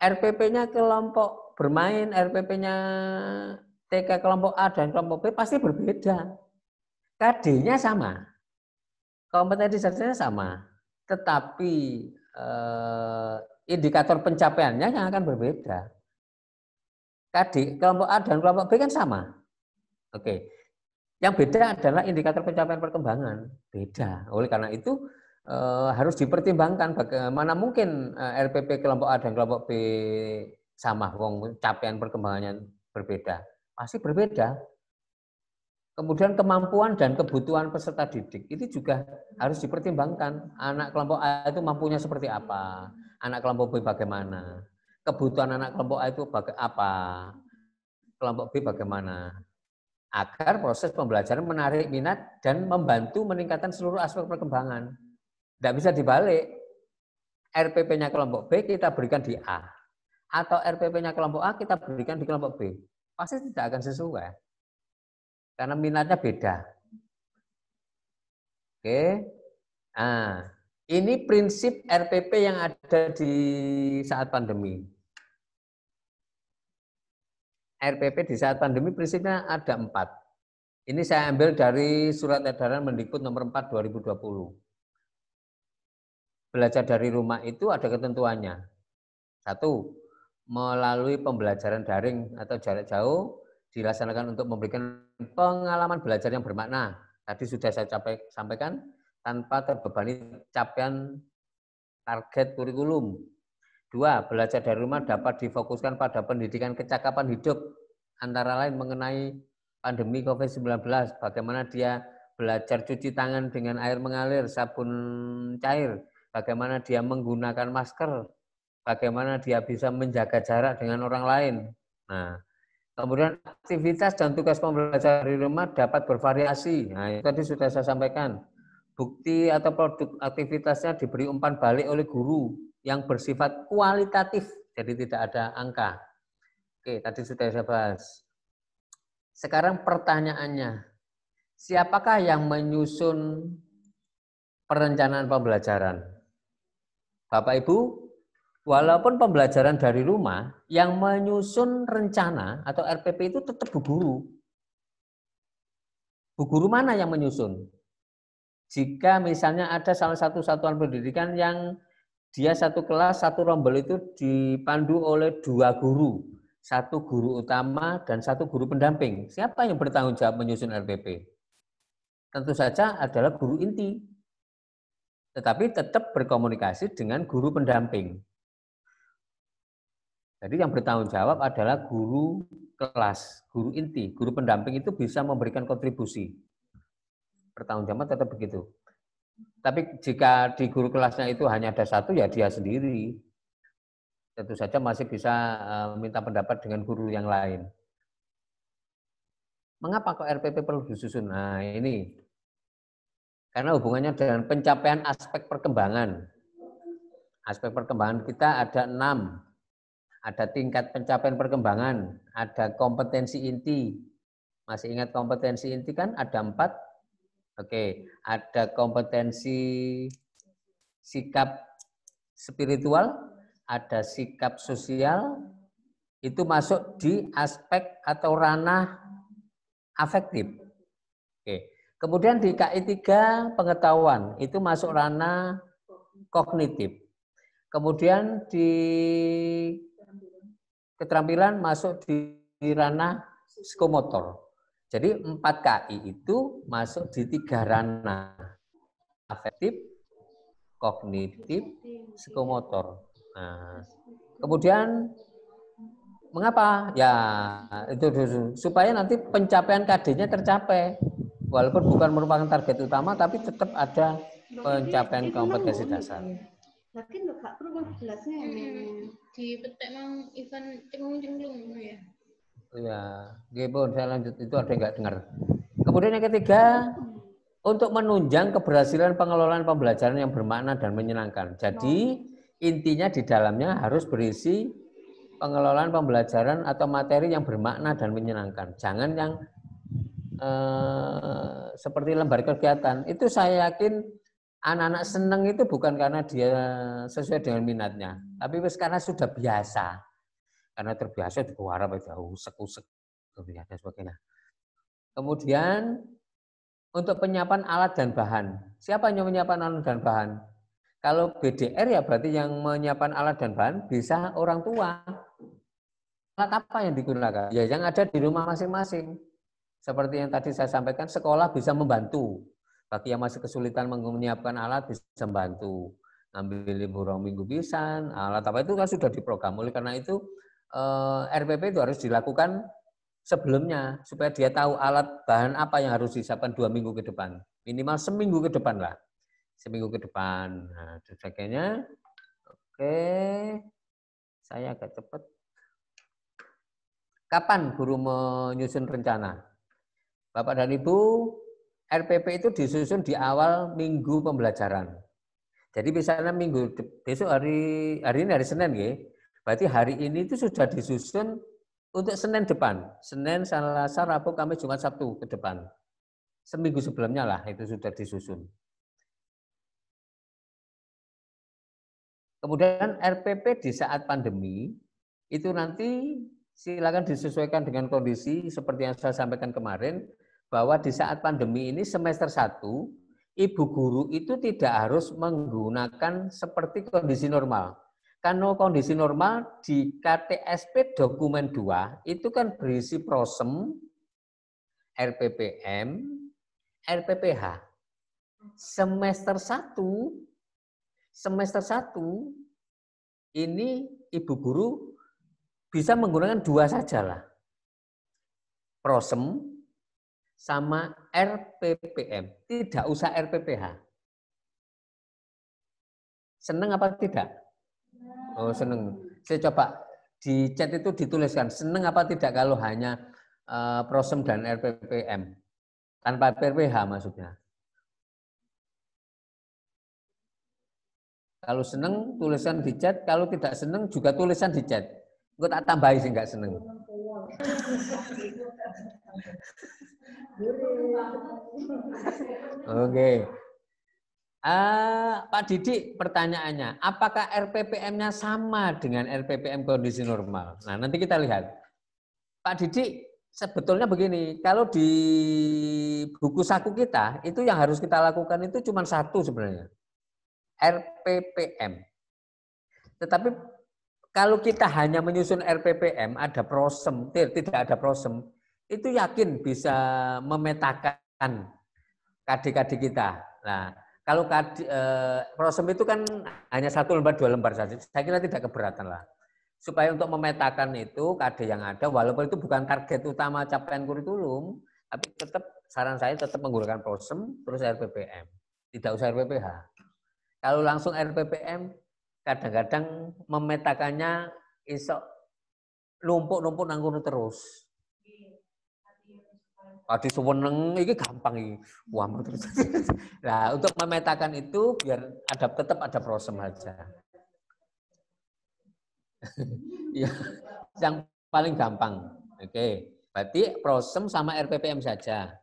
Speaker 1: RPP-nya kelompok bermain, RPP-nya TK kelompok A dan kelompok B pasti berbeda. KD-nya sama, kompetensi dasarnya sama, tetapi indikator pencapaiannya yang akan berbeda. KD kelompok A dan kelompok B kan sama. Oke. Yang beda adalah indikator pencapaian perkembangan. Beda. Oleh karena itu harus dipertimbangkan bagaimana mungkin RPP kelompok A dan kelompok B sama, wong capaian perkembangannya berbeda. Pasti berbeda. Kemudian kemampuan dan kebutuhan peserta didik itu juga harus dipertimbangkan. Anak kelompok A itu mampunya seperti apa? Anak kelompok B bagaimana? Kebutuhan anak kelompok A itu apa? Kelompok B bagaimana? Agar proses pembelajaran menarik minat dan membantu meningkatkan seluruh aspek perkembangan. Tidak bisa dibalik. RPP-nya kelompok B kita berikan di A. Atau RPP-nya kelompok A kita berikan di kelompok B. Pasti tidak akan sesuai. Karena minatnya beda. Oke. Nah, ini prinsip RPP yang ada di saat pandemi. RPP di saat pandemi prinsipnya ada 4. Ini saya ambil dari Surat Edaran Mendikbud nomor 4 2020. Belajar dari rumah itu ada ketentuannya. 1, melalui pembelajaran daring atau jarak jauh dilaksanakan untuk memberikan pengalaman belajar yang bermakna. Tadi sudah saya sampaikan, tanpa terbebani capaian target kurikulum. 2, belajar dari rumah dapat difokuskan pada pendidikan kecakapan hidup, antara lain mengenai pandemi COVID-19, bagaimana dia belajar cuci tangan dengan air mengalir, sabun cair, bagaimana dia menggunakan masker, bagaimana dia bisa menjaga jarak dengan orang lain. Nah, kemudian aktivitas dan tugas pembelajaran dari rumah dapat bervariasi. Nah, itu tadi sudah saya sampaikan. Bukti atau produk aktivitasnya diberi umpan balik oleh guru yang bersifat kualitatif, jadi tidak ada angka. Oke, tadi sudah saya bahas. Sekarang pertanyaannya, siapakah yang menyusun perencanaan pembelajaran? Bapak Ibu, walaupun pembelajaran dari rumah, yang menyusun rencana atau RPP itu tetap bu guru. Bu guru mana yang menyusun? Jika misalnya ada salah satu satuan pendidikan yang dia satu kelas, satu rombel itu dipandu oleh 2 guru. 1 guru utama dan 1 guru pendamping. Siapa yang bertanggung jawab menyusun RPP? Tentu saja adalah guru inti. Tetapi tetap berkomunikasi dengan guru pendamping. Jadi yang bertanggung jawab adalah guru kelas, guru inti. Guru pendamping itu bisa memberikan kontribusi. Bertanggung jawab tetap begitu. Tapi jika di guru kelasnya itu hanya ada 1, ya dia sendiri. Tentu saja masih bisa minta pendapat dengan guru yang lain. Mengapa kok RPP perlu disusun? Nah, ini. Karena hubungannya dengan pencapaian aspek perkembangan. Aspek perkembangan kita ada 6. Ada tingkat pencapaian perkembangan, ada kompetensi inti. Masih ingat kompetensi inti kan? Ada 4. Oke, ada kompetensi sikap spiritual, ada sikap sosial, itu masuk di aspek atau ranah afektif. Oke. Kemudian di KI 3 pengetahuan, itu masuk ranah kognitif. Kemudian di keterampilan masuk di ranah psikomotor. Jadi 4 KI itu masuk di 3 ranah, afektif, kognitif, psikomotor. Nah, kemudian mengapa? Ya, itu supaya nanti pencapaian KD-nya tercapai. Walaupun bukan merupakan target utama, tapi tetap ada pencapaian kompetensi dasar.
Speaker 3: Lagi lo gak perlu jelasnya di petek mang event cenglung ya.
Speaker 1: Ya, gimana saya lanjut, itu ada yang nggak dengar. Kemudian yang ketiga, untuk menunjang keberhasilan pengelolaan pembelajaran yang bermakna dan menyenangkan. Jadi intinya di dalamnya harus berisi pengelolaan pembelajaran atau materi yang bermakna dan menyenangkan. Jangan yang seperti lembar kegiatan. Itu saya yakin anak-anak senang itu bukan karena dia sesuai dengan minatnya, tapi karena sudah biasa. Karena terbiasa diwarap usek-usek dan sebagainya. Kemudian untuk penyiapan alat dan bahan. Siapa yang menyiapkan alat dan bahan? Kalau BDR ya berarti yang menyiapkan alat dan bahan bisa orang tua. Alat apa yang digunakan? Ya yang ada di rumah masing-masing. Seperti yang tadi saya sampaikan, sekolah bisa membantu. Bagi yang masih kesulitan menyiapkan alat bisa membantu. Ngambil libur minggu pisan, alat apa itu kan sudah diprogram. Oleh karena itu RPP itu harus dilakukan sebelumnya supaya dia tahu alat bahan apa yang harus disiapkan 2 minggu ke depan. Minimal seminggu ke depan lah. Seminggu ke depan. Nah, sebagainya. Oke. Saya agak cepat. Kapan guru menyusun rencana? Bapak dan Ibu, RPP itu disusun di awal minggu pembelajaran. Jadi misalnya besok hari ini hari Senin ya. Berarti hari ini itu sudah disusun untuk Senin depan. Senin, Selasa, Rabu, Kamis, Jumat, Sabtu ke depan. Seminggu sebelumnya lah itu sudah disusun. Kemudian RPP di saat pandemi itu nanti silakan disesuaikan dengan kondisi seperti yang saya sampaikan kemarin, bahwa di saat pandemi ini semester 1 ibu guru itu tidak harus menggunakan seperti kondisi normal. Karena kondisi normal di KTSP dokumen 2 itu kan berisi prosem, RPPM, RPPH. Semester 1 ini ibu guru bisa menggunakan 2 saja lah. Prosem sama RPPM, tidak usah RPPH. Seneng apa tidak? Oh, seneng. Saya coba di chat itu dituliskan, seneng apa tidak kalau hanya prosem dan RPPM, tanpa RPPH maksudnya. Kalau seneng tulisan di chat, kalau tidak seneng juga tulisan di chat. Gue tak tambahin sih nggak seneng. Oke. Pak Didik, pertanyaannya, apakah RPPM-nya sama dengan RPPM kondisi normal? Nah, nanti kita lihat. Pak Didik, sebetulnya begini, kalau di buku saku kita, itu yang harus kita lakukan itu cuma satu sebenarnya, RPPM. Tetapi kalau kita hanya menyusun RPPM, ada prosem, tidak ada prosem, itu yakin bisa memetakan KD-KD kita. Nah, kalau prosem itu kan hanya 1 lembar, 2 lembar saja. Saya kira tidak keberatan lah. Supaya untuk memetakan itu KD yang ada, walaupun itu bukan target utama capaian kurikulum, tapi tetap saran saya tetap menggunakan prosem terus RPPM. Tidak usah RPPH. Kalau langsung RPPM, kadang-kadang memetakannya isok numpuk-numpuk nanggung terus. Adi seweneng ini gampang ini. Wah, terus. Nah, untuk memetakan itu biar tetap ada prosem aja. Ya, yang paling gampang. Oke, berarti prosem sama RPPM saja.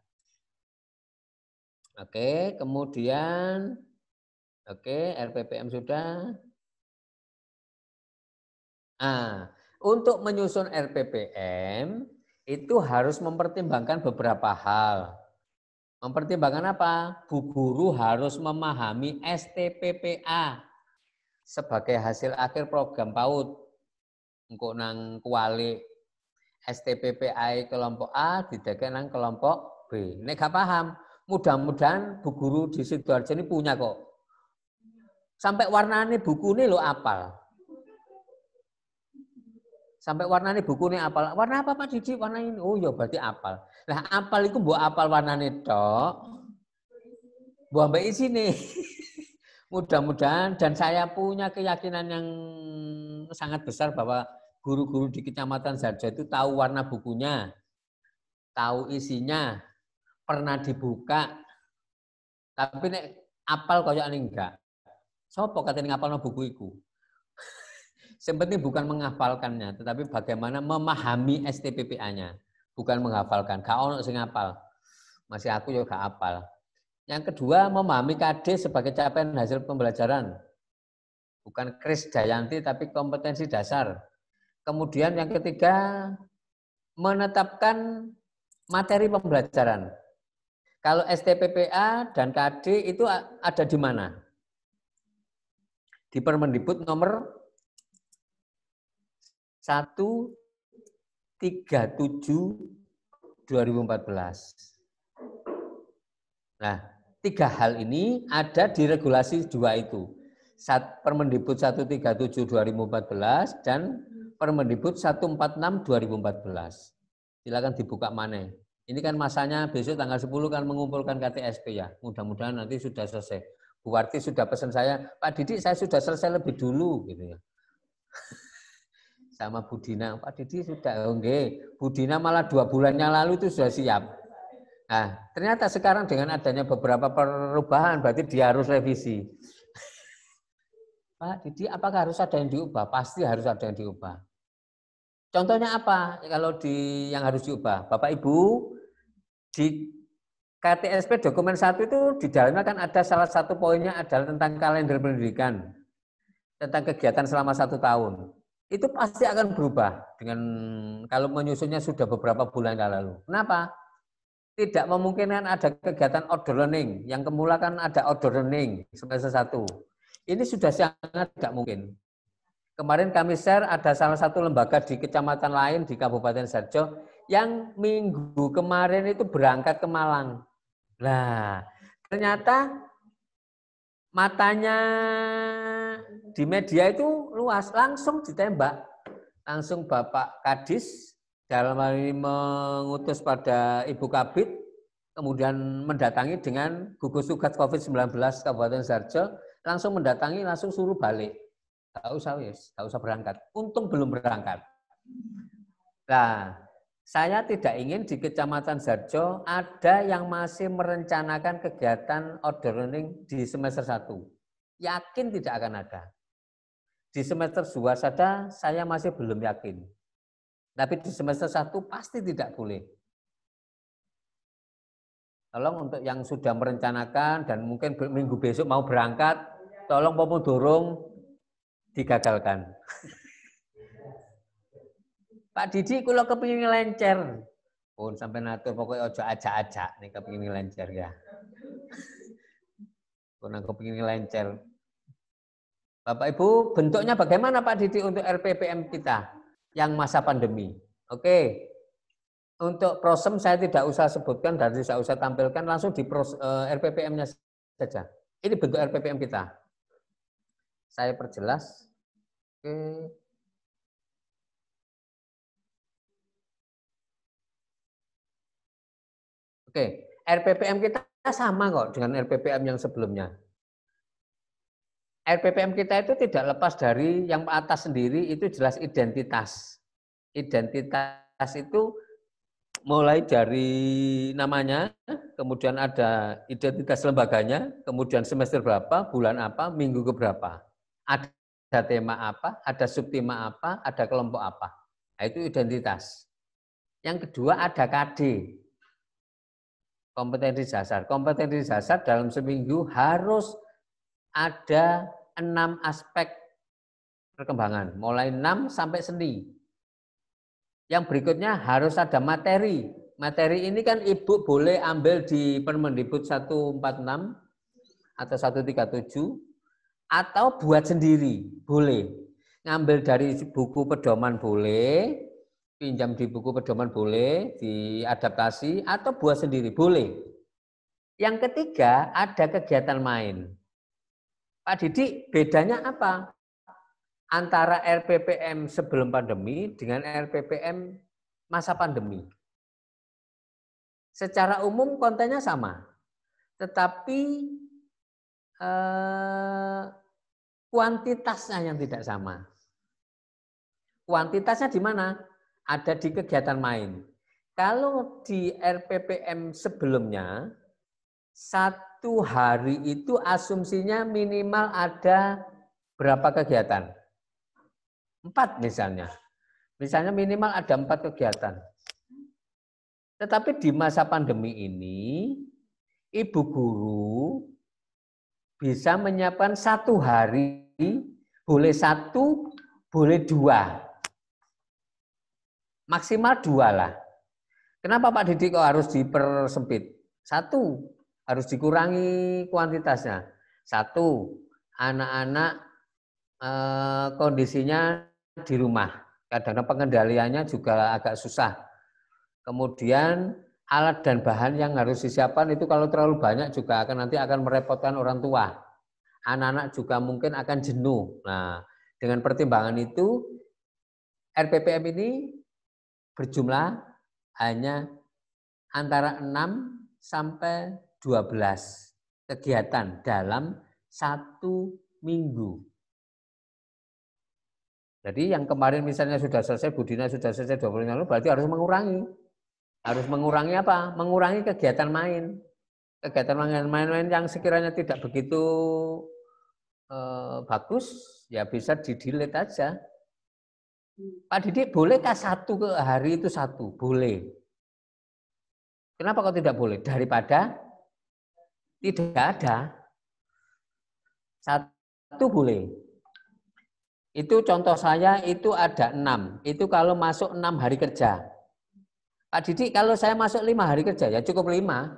Speaker 1: Oke, kemudian RPPM sudah. Nah, untuk menyusun RPPM itu harus mempertimbangkan beberapa hal. Mempertimbangkan apa? Bu guru harus memahami STPPA sebagai hasil akhir program PAUD. Engko nang kuali STPPA kelompok A dideke nang kelompok B. Nek gak paham, mudah-mudahan bu guru di Sidoarjo ini punya kok. Sampai warnane buku ini lo apal. Sampai warnane buku ini apal. Warna apa Pak Didi? Warna ini. Oh ya berarti apal. Nah apal itu mbok apal warnane tok. Mbok ambek isine. Mudah-mudahan dan saya punya keyakinan yang sangat besar bahwa guru-guru di Kecamatan Sarjo itu tahu warna bukunya, tahu isinya, pernah dibuka. Tapi nek apal koyo enggak. Sopo katanya ngapalno buku iku? Yang penting bukan menghafalkannya, tetapi bagaimana memahami STPPA-nya, bukan menghafalkan. Gak ono sing hafal. Masih aku juga gak hafal. Yang kedua, memahami KD sebagai capaian hasil pembelajaran. Bukan Kris Dayanti, tapi kompetensi dasar. Kemudian yang ketiga, menetapkan materi pembelajaran. Kalau STPPA dan KD itu ada di mana? Di Permendikbud nomor 137/2014. Nah, tiga hal ini ada di regulasi 2 itu. Permendikbud 137 2014 dan Permendikbud 146 2014. Silakan dibuka mana. Ini kan masanya besok tanggal 10 kan mengumpulkan KTSP ya. Mudah-mudahan nanti sudah selesai. Bu Warti sudah pesan saya, Pak Didik saya sudah selesai lebih dulu gitu ya. Sama Bu Dina, Pak Didi sudah, enggak. Bu Dina malah 2 bulannya lalu itu sudah siap. Nah, ternyata sekarang dengan adanya beberapa perubahan, berarti dia harus revisi. Pak Didi, apakah harus ada yang diubah? Pasti harus ada yang diubah. Contohnya apa? Kalau yang harus diubah, Bapak Ibu, di KTSP dokumen 1 itu di dalamnya kan ada salah satu poinnya adalah tentang kalender pendidikan, tentang kegiatan selama 1 tahun. Itu pasti akan berubah dengan kalau menyusunnya sudah beberapa bulan lalu. Kenapa? Tidak memungkinkan ada kegiatan outdoor learning. Yang kemula kan ada outdoor learning semester 1. Ini sudah sangat tidak mungkin. Kemarin kami share ada salah satu lembaga di kecamatan lain di Kabupaten Sidoarjo yang minggu kemarin itu berangkat ke Malang. Nah, ternyata matanya di media itu luas, langsung ditembak. Langsung Bapak Kadis dalam hal ini mengutus pada Ibu Kabid, kemudian mendatangi dengan gugus tugas COVID-19 Kabupaten Sidoarjo, langsung mendatangi, langsung suruh balik. Nggak usah berangkat. Untung belum berangkat. Nah, saya tidak ingin di Kecamatan Sidoarjo ada yang masih merencanakan kegiatan outdoor learning di semester 1. Yakin tidak akan ada. Di semester 2 saja saya masih belum yakin. Tapi di semester 1 pasti tidak boleh. Tolong untuk yang sudah merencanakan dan mungkin minggu besok mau berangkat, tolong dorong digagalkan. Pak Didi kalau kepingin lencer. Pun sampai natur pokoknya ojo ajak-ajak nih kepingin lencer ya. Pun kepingin lencer. Bapak Ibu, bentuknya bagaimana Pak Didi untuk RPPM kita yang masa pandemi? Oke. Untuk prosem saya tidak usah sebutkan dan tidak usah tampilkan, langsung di RPPM-nya saja. Ini bentuk RPPM kita. Saya perjelas. Oke, RPPM kita sama kok dengan RPPM yang sebelumnya. RPPM kita itu tidak lepas dari yang atas sendiri, itu jelas identitas. Identitas itu mulai dari namanya, kemudian ada identitas lembaganya, kemudian semester berapa, bulan apa, minggu keberapa. Ada tema apa, ada subtema apa, ada kelompok apa. Nah, itu identitas. Yang kedua ada KD. Kompetensi dasar. Kompetensi dasar dalam seminggu harus ada 6 aspek perkembangan, mulai 6 sampai seni. Yang berikutnya harus ada materi. Materi ini kan Ibu boleh ambil di Permendikbud 146 atau 137 atau buat sendiri, boleh. Ngambil dari buku pedoman boleh, pinjam di buku pedoman boleh, diadaptasi atau buat sendiri boleh. Yang ketiga ada kegiatan main. Pak Didi, bedanya apa? Antara RPPM sebelum pandemi dengan RPPM masa pandemi. Secara umum kontennya sama, tetapi kuantitasnya yang tidak sama. Kuantitasnya di mana? Ada di kegiatan main. Kalau di RPPM sebelumnya, 1 hari itu asumsinya minimal ada berapa kegiatan? 4 misalnya. Misalnya minimal ada 4 kegiatan. Tetapi di masa pandemi ini, ibu guru bisa menyiapkan 1 hari, boleh 1, boleh 2. Maksimal 2 lah. Kenapa Pak Didi kok harus dipersempit? 1, harus dikurangi kuantitasnya. 1, anak-anak kondisinya di rumah. Kadang-kadang pengendaliannya juga agak susah. Kemudian alat dan bahan yang harus disiapkan itu kalau terlalu banyak juga nanti akan merepotkan orang tua. Anak-anak juga mungkin akan jenuh. Nah, dengan pertimbangan itu RPPM ini berjumlah hanya antara 6 sampai 12 kegiatan dalam 1 minggu. Jadi yang kemarin misalnya sudah selesai, Bu Dina sudah selesai 20 lalu, berarti harus mengurangi. Harus mengurangi apa? Mengurangi kegiatan main. Kegiatan main-main yang sekiranya tidak begitu bagus, ya bisa di-delete aja. Pak Didik, bolehkah 1 ke hari itu 1? Boleh. Kenapa kok tidak boleh? Daripada tidak ada. 1 boleh. Itu contoh saya itu ada 6. Itu kalau masuk 6 hari kerja. Pak Didik, kalau saya masuk 5 hari kerja, ya cukup 5.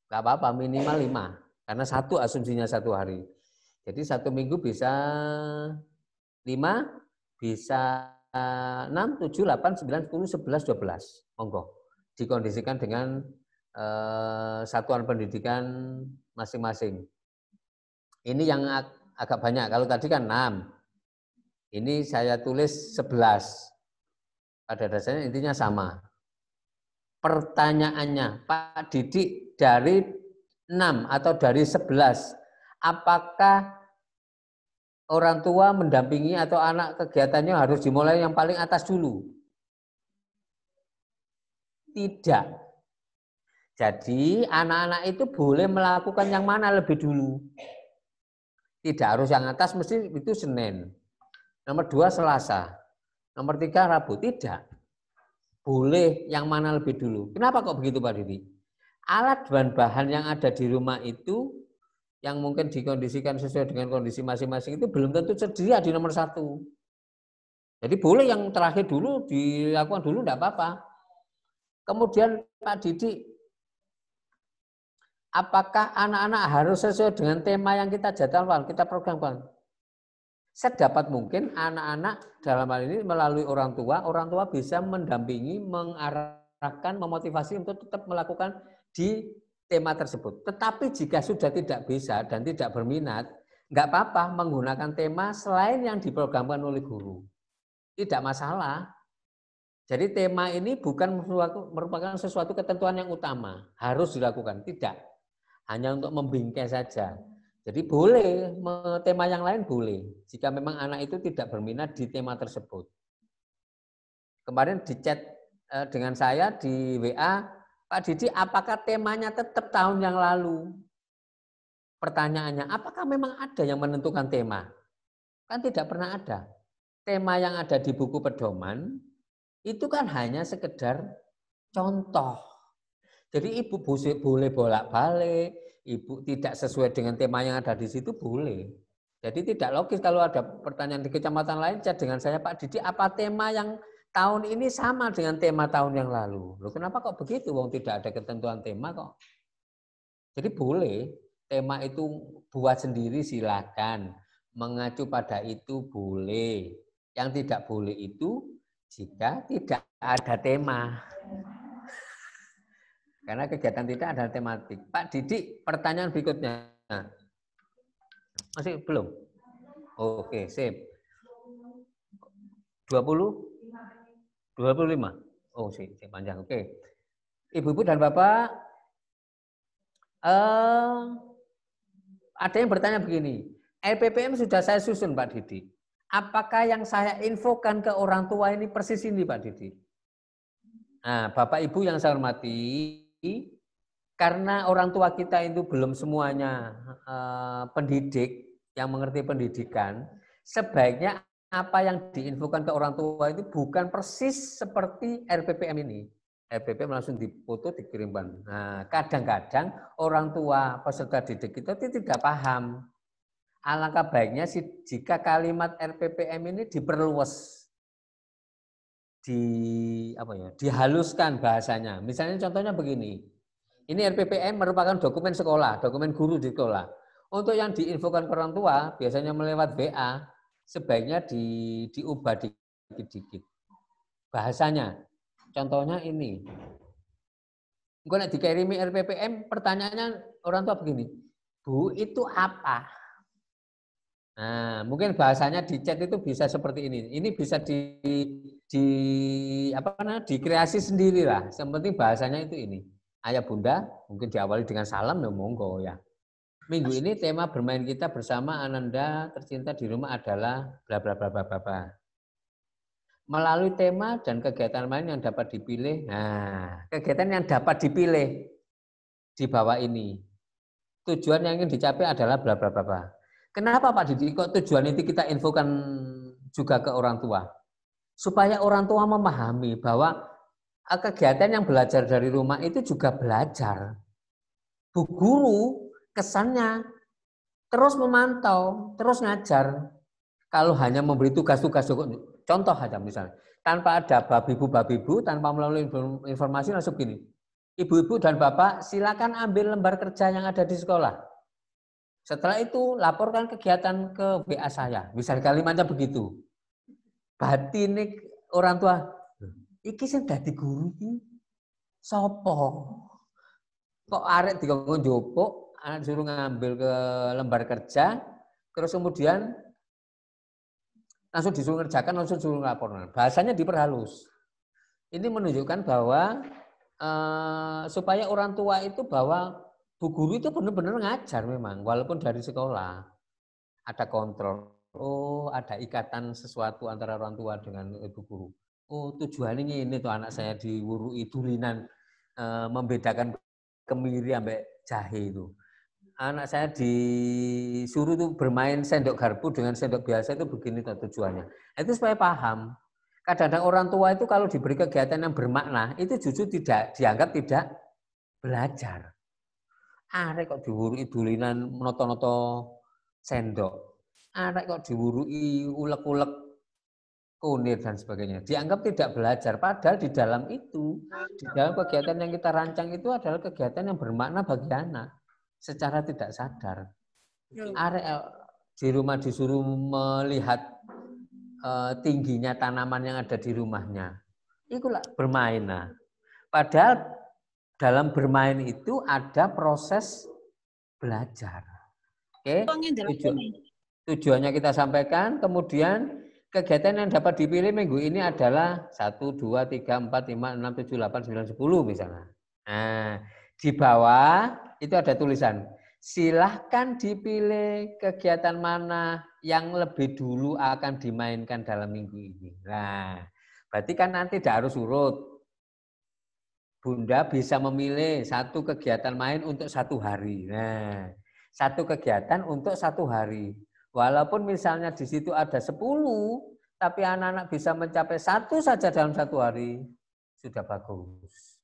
Speaker 1: Enggak apa-apa, minimal 5. Karena 1 asumsinya 1 hari. Jadi 1 minggu bisa 5, bisa 6, 7, 8, 9, 10, 11, 12. Monggo. Dikondisikan dengan satuan pendidikan masing-masing. Ini yang agak banyak. Kalau tadi kan 6. Ini saya tulis 11. Pada dasarnya intinya sama. Pertanyaannya, Pak Didik, dari 6 atau dari 11, apakah orang tua mendampingi atau anak kegiatannya harus dimulai yang paling atas dulu? Tidak. Jadi anak-anak itu boleh melakukan yang mana lebih dulu. Tidak harus yang atas, mesti itu Senin. Nomor 2 Selasa. Nomor 3 Rabu. Tidak. Boleh yang mana lebih dulu. Kenapa kok begitu Pak Didi? Alat dan bahan yang ada di rumah itu yang mungkin dikondisikan sesuai dengan kondisi masing-masing itu belum tentu sedia di nomor 1. Jadi boleh yang terakhir dulu dilakukan dulu, tidak apa-apa. Kemudian Pak Didi, apakah anak-anak harus sesuai dengan tema yang kita jadwalkan, kita programkan? Sedapat mungkin anak-anak dalam hal ini melalui orang tua bisa mendampingi, mengarahkan, memotivasi untuk tetap melakukan di tema tersebut. Tetapi jika sudah tidak bisa dan tidak berminat, nggak apa-apa menggunakan tema selain yang diprogramkan oleh guru. Tidak masalah. Jadi tema ini bukan merupakan sesuatu ketentuan yang utama, harus dilakukan. Tidak. Hanya untuk membingkai saja. Jadi boleh, tema yang lain boleh. Jika memang anak itu tidak berminat di tema tersebut. Kemarin di chat dengan saya di WA, Pak Didi, apakah temanya tetap tahun yang lalu? Pertanyaannya, apakah memang ada yang menentukan tema? Kan tidak pernah ada. Tema yang ada di buku pedoman, itu kan hanya sekedar contoh. Jadi ibu boleh bolak-balik, ibu tidak sesuai dengan tema yang ada di situ boleh. Jadi tidak logis kalau ada pertanyaan di kecamatan lain chat dengan saya, Pak Didi, apa tema yang tahun ini sama dengan tema tahun yang lalu? Loh, kenapa kok begitu? Wong tidak ada ketentuan tema kok. Jadi boleh, tema itu buat sendiri silakan. Mengacu pada itu boleh. Yang tidak boleh itu jika tidak ada tema. Karena kegiatan tidak ada tematik. Pak Didik, pertanyaan berikutnya. Masih belum? Oke, sip. 20? 25? Oh, sip, panjang. Oke. Ibu-ibu dan Bapak, ada yang bertanya begini. RPPM sudah saya susun, Pak Didik. Apakah yang saya infokan ke orang tua ini persis ini, Pak Didik? Nah, Bapak Ibu yang saya hormati, karena orang tua kita itu belum semuanya pendidik yang mengerti pendidikan, sebaiknya apa yang diinfokan ke orang tua itu bukan persis seperti RPPM ini. RPPM langsung dipoto, dikirimkan. Nah, kadang-kadang orang tua peserta didik kita tidak paham. Alangkah baiknya jika kalimat RPPM ini diperluas, dihaluskan bahasanya. Misalnya contohnya begini. Ini RPPM merupakan dokumen sekolah, dokumen guru di sekolah. Untuk yang diinfokan ke orang tua, biasanya melewat WA, sebaiknya diubah dikit-dikit. Bahasanya, contohnya ini. Gue nek dikirimi RPPM, pertanyaannya orang tua begini, Bu, itu apa? Nah, mungkin bahasanya di chat itu bisa seperti ini. Ini bisa dikreasi sendiri lah. Yang penting bahasanya itu ini. Ayah bunda, mungkin diawali dengan salam, ya monggo ya. Minggu ini tema bermain kita bersama Ananda tercinta di rumah adalah bla bla bla bla bla bla. Melalui tema dan kegiatan main yang dapat dipilih. Nah, kegiatan yang dapat dipilih di bawah ini. Tujuan yang ingin dicapai adalah bla bla bla bla. Kenapa Pak Didi kok tujuan itu kita infokan juga ke orang tua? Supaya orang tua memahami bahwa kegiatan yang belajar dari rumah itu juga belajar. Bu guru kesannya terus memantau, terus ngajar. Kalau hanya memberi tugas-tugas, contoh aja misalnya, tanpa ada babibu, tanpa melalui informasi langsung gini. Ibu-ibu dan bapak silakan ambil lembar kerja yang ada di sekolah. Setelah itu laporkan kegiatan ke WA saya. Misal kalimatnya begitu. Batin orang tua, iki sing dadi guru iki sapa? Kok arek dikongkon njupuk, anak disuruh ngambil ke lembar kerja, terus kemudian langsung disuruh ngerjakan, langsung disuruh laporan. Bahasanya diperhalus. Ini menunjukkan bahwa supaya orang tua itu bahwa Bu guru itu benar-benar ngajar memang, walaupun dari sekolah ada kontrol. Oh, ada ikatan sesuatu antara orang tua dengan ibu guru. Oh, tujuannya ini tuh anak saya diwurui dulinan membedakan kemiri sampai jahe itu. Anak saya disuruh tuh bermain sendok garpu dengan sendok biasa itu begini tuh tujuannya. Itu supaya paham. Kadang-kadang orang tua itu kalau diberi kegiatan yang bermakna itu justru tidak dianggap tidak belajar. Arek kok diwurui dulinan noto-noto sendok. Arek kok diwurui ulek-ulek kunir dan sebagainya. Dianggap tidak belajar. Padahal di dalam itu, di dalam kegiatan yang kita rancang itu adalah kegiatan yang bermakna bagi anak. Secara tidak sadar. Arek di rumah disuruh melihat tingginya tanaman yang ada di rumahnya. Itulah bermain. Nah, padahal dalam bermain itu ada proses belajar. Oke, tujuannya kita sampaikan, kemudian kegiatan yang dapat dipilih minggu ini adalah 1, 2, 3, 4, 5, 6, 7, 8, 9, 10 misalnya. Nah, di bawah itu ada tulisan, silahkan dipilih kegiatan mana yang lebih dulu akan dimainkan dalam minggu ini. Nah, berarti kan nanti tidak harus urut. Bunda bisa memilih satu kegiatan main untuk 1 hari. Nah, satu kegiatan untuk 1 hari. Walaupun misalnya di situ ada 10, tapi anak-anak bisa mencapai 1 saja dalam 1 hari, sudah bagus.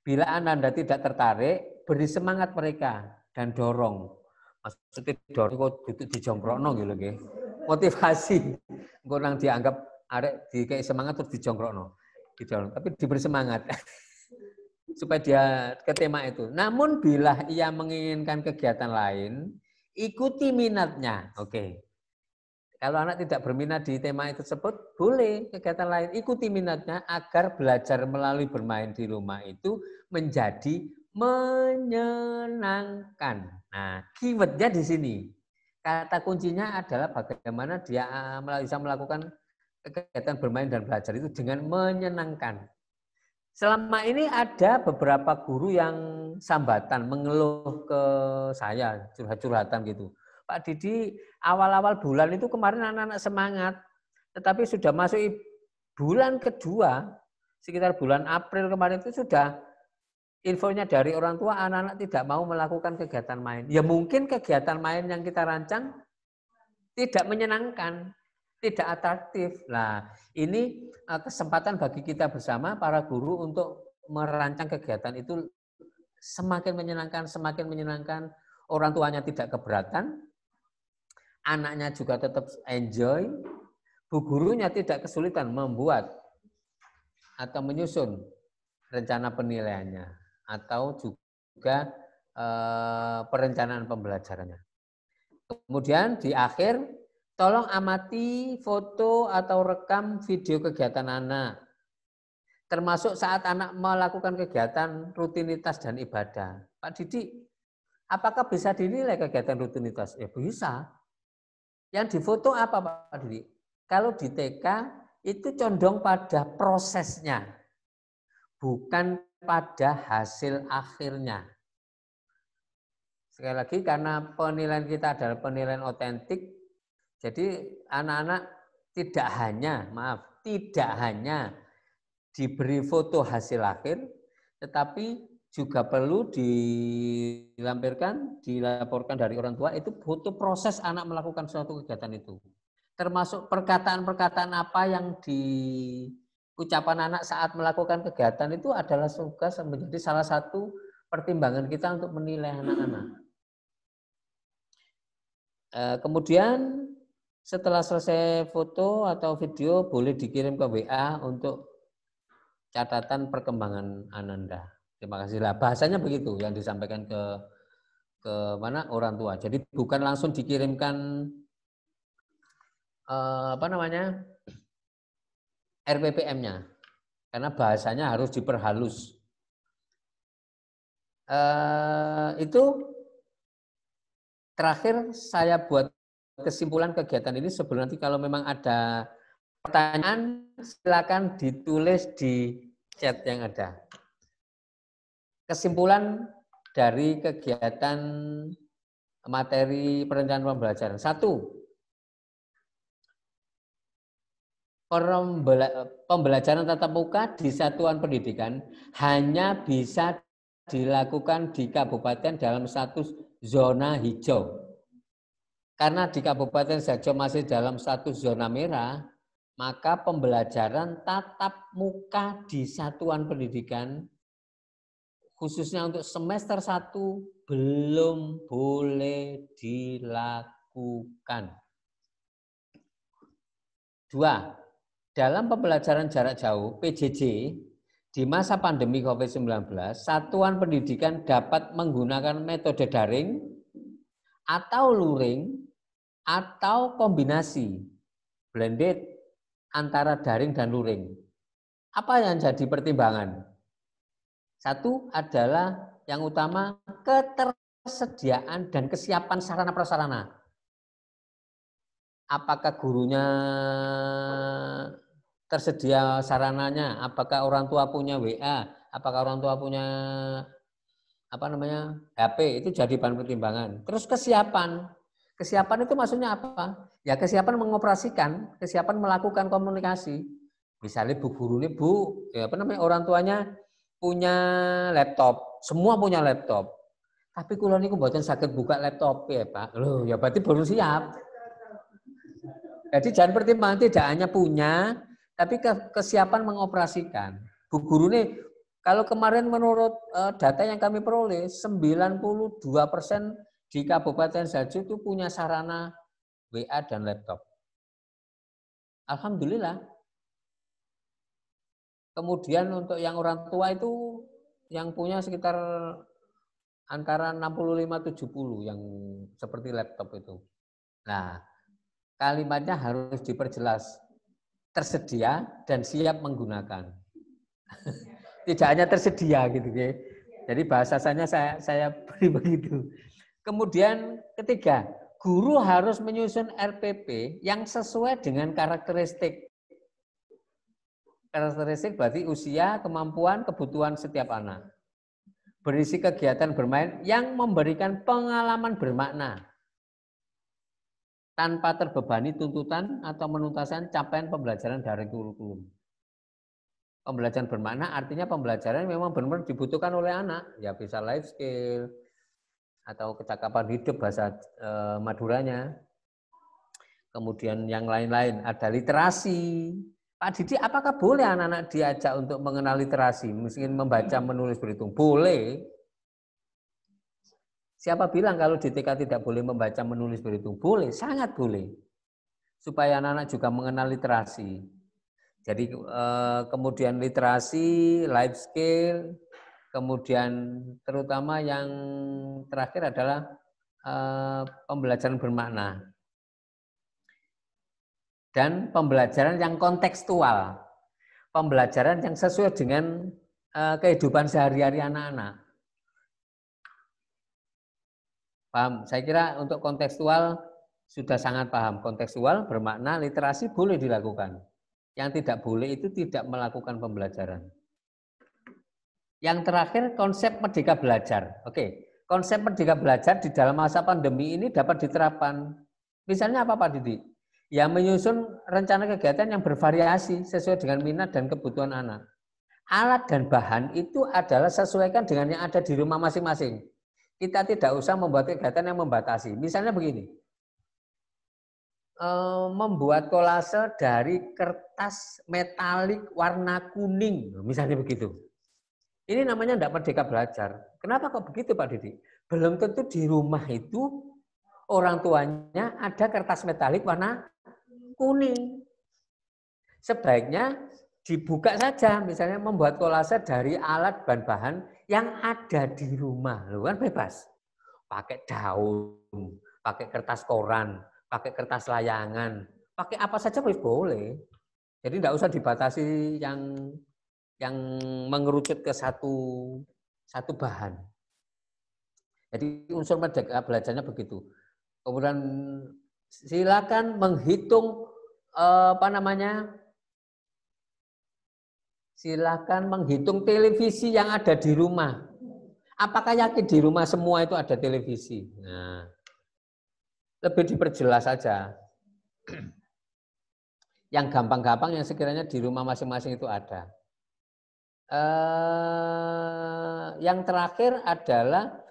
Speaker 1: Bila Anda tidak tertarik, beri semangat mereka dan dorong. Maksudnya dorong kok duduk dijongkrokno gitu nggih. Motivasi. Engko nang dianggap arek dikei semangat terus dijongkrokno. Tapi diberi semangat supaya dia ke tema itu. Namun bila ia menginginkan kegiatan lain, ikuti minatnya. Oke. Kalau anak tidak berminat di tema itu tersebut, boleh kegiatan lain. Ikuti minatnya agar belajar melalui bermain di rumah itu menjadi menyenangkan. Nah, keywordnya di sini. Kata kuncinya adalah bagaimana dia bisa melakukan kegiatan bermain dan belajar itu dengan menyenangkan. Selama ini ada beberapa guru yang sambatan, mengeluh ke saya, curhat-curhatan gitu. Pak Didi, awal-awal bulan itu kemarin anak-anak semangat, tetapi sudah masuk bulan kedua, sekitar bulan April kemarin itu sudah infonya dari orang tua, anak-anak tidak mau melakukan kegiatan main. Ya mungkin kegiatan main yang kita rancang tidak menyenangkan, tidak atraktif. Nah, ini kesempatan bagi kita bersama para guru untuk merancang kegiatan itu semakin menyenangkan, orang tuanya tidak keberatan, anaknya juga tetap enjoy, bu gurunya tidak kesulitan membuat atau menyusun rencana penilaiannya atau juga perencanaan pembelajarannya. Kemudian di akhir, tolong amati foto atau rekam video kegiatan anak. termasuk saat anak melakukan kegiatan rutinitas dan ibadah. Pak Didi, apakah bisa dinilai kegiatan rutinitas? Ya bisa. Yang difoto apa Pak Didi? Kalau di TK itu condong pada prosesnya, bukan pada hasil akhirnya. Sekali lagi karena penilaian kita adalah penilaian otentik, jadi anak-anak tidak hanya diberi foto hasil akhir, tetapi juga perlu dilaporkan dari orang tua itu foto proses anak melakukan suatu kegiatan itu. Termasuk perkataan-perkataan apa yang diucapkan anak saat melakukan kegiatan itu adalah tugas menjadi salah satu pertimbangan kita untuk menilai anak-anak. Kemudian setelah selesai foto atau video boleh dikirim ke WA untuk catatan perkembangan Ananda. Terima kasih lah. Bahasanya begitu yang disampaikan ke mana orang tua. Jadi bukan langsung dikirimkan RPPM-nya, karena bahasanya harus diperhalus. Itu terakhir saya buat kesimpulan kegiatan ini. Sebelum nanti kalau memang ada pertanyaan silakan ditulis di chat yang ada. Kesimpulan dari kegiatan materi perencanaan pembelajaran. 1. Pembelajaran tatap muka di satuan pendidikan hanya bisa dilakukan di kabupaten dalam status zona hijau. Karena di kabupaten Sidoarjo masih dalam status zona merah, maka pembelajaran tatap muka di satuan pendidikan khususnya untuk semester 1 belum boleh dilakukan. 2. Dalam pembelajaran jarak jauh (PJJ) di masa pandemi COVID-19, satuan pendidikan dapat menggunakan metode daring atau luring atau kombinasi blended antara daring dan luring. Apa yang jadi pertimbangan? 1 adalah yang utama ketersediaan dan kesiapan sarana prasarana. Apakah gurunya tersedia sarananya? Apakah orang tua punya WA? Apakah orang tua punya HP? Itu jadi bahan pertimbangan. Terus kesiapan. Kesiapan itu maksudnya apa? Ya kesiapan mengoperasikan, kesiapan melakukan komunikasi. Misalnya bu guru ini orang tuanya punya laptop, semua punya laptop. Tapi kula niku mboten saged buka laptop ya, Pak. Loh, ya berarti baru siap. Jadi jangan pertimbangan tidak hanya punya, tapi kesiapan mengoperasikan. Bu guru ini, kalau kemarin menurut data yang kami peroleh, 92% di Kabupaten Sidoarjo itu punya sarana WA dan laptop. Alhamdulillah. Kemudian untuk yang orang tua itu yang punya sekitar antara 65-70 yang seperti laptop itu. Nah, kalimatnya harus diperjelas, tersedia dan siap menggunakan. Tidak hanya tersedia gitu ya. Jadi bahasanya saya beri begitu. Kemudian ketiga, guru harus menyusun RPP yang sesuai dengan karakteristik. Karakteristik berarti usia, kemampuan, kebutuhan setiap anak. Berisi kegiatan bermain yang memberikan pengalaman bermakna tanpa terbebani tuntutan atau menuntaskan capaian pembelajaran dari kurikulum. Pembelajaran bermakna artinya pembelajaran yang memang benar-benar dibutuhkan oleh anak. Ya bisa life skill atau kecakapan hidup bahasa Maduranya. Kemudian yang lain-lain ada literasi. Pak Didi, apakah boleh anak-anak diajak untuk mengenal literasi, mungkin membaca, menulis, berhitung? Boleh. Siapa bilang kalau di TK tidak boleh membaca, menulis, berhitung? Boleh, sangat boleh. Supaya anak-anak juga mengenal literasi. Jadi kemudian literasi, life skill, kemudian terutama yang terakhir adalah pembelajaran bermakna. Dan pembelajaran yang kontekstual. pembelajaran yang sesuai dengan kehidupan sehari-hari anak-anak. Paham? Saya kira untuk kontekstual sudah sangat paham. Kontekstual bermakna literasi boleh dilakukan. Yang tidak boleh itu tidak melakukan pembelajaran. Yang terakhir konsep merdeka belajar. Oke, konsep merdeka belajar di dalam masa pandemi ini dapat diterapkan. Misalnya apa Pak Didi? Ya menyusun rencana kegiatan yang bervariasi sesuai dengan minat dan kebutuhan anak. Alat dan bahan itu adalah sesuaikan dengan yang ada di rumah masing-masing. Kita tidak usah membuat kegiatan yang membatasi. Misalnya begini, membuat kolase dari kertas metalik warna kuning, misalnya begitu. Ini namanya tidak merdeka belajar. Kenapa kok begitu Pak Didi? Belum tentu di rumah itu orang tuanya ada kertas metalik warna kuning. Sebaiknya dibuka saja, misalnya membuat kolase dari alat bahan-bahan yang ada di rumah. Loh kan bebas. Pakai daun, pakai kertas koran, pakai kertas layangan, pakai apa saja boleh. Jadi tidak usah dibatasi yang mengerucut ke satu bahan. Jadi unsur merdeka belajarnya begitu. Kemudian silakan menghitung silakan menghitung televisi yang ada di rumah. Apakah yakin di rumah semua itu ada televisi? Nah, lebih diperjelas saja. Yang gampang-gampang yang sekiranya di rumah masing-masing itu ada. Yang terakhir adalah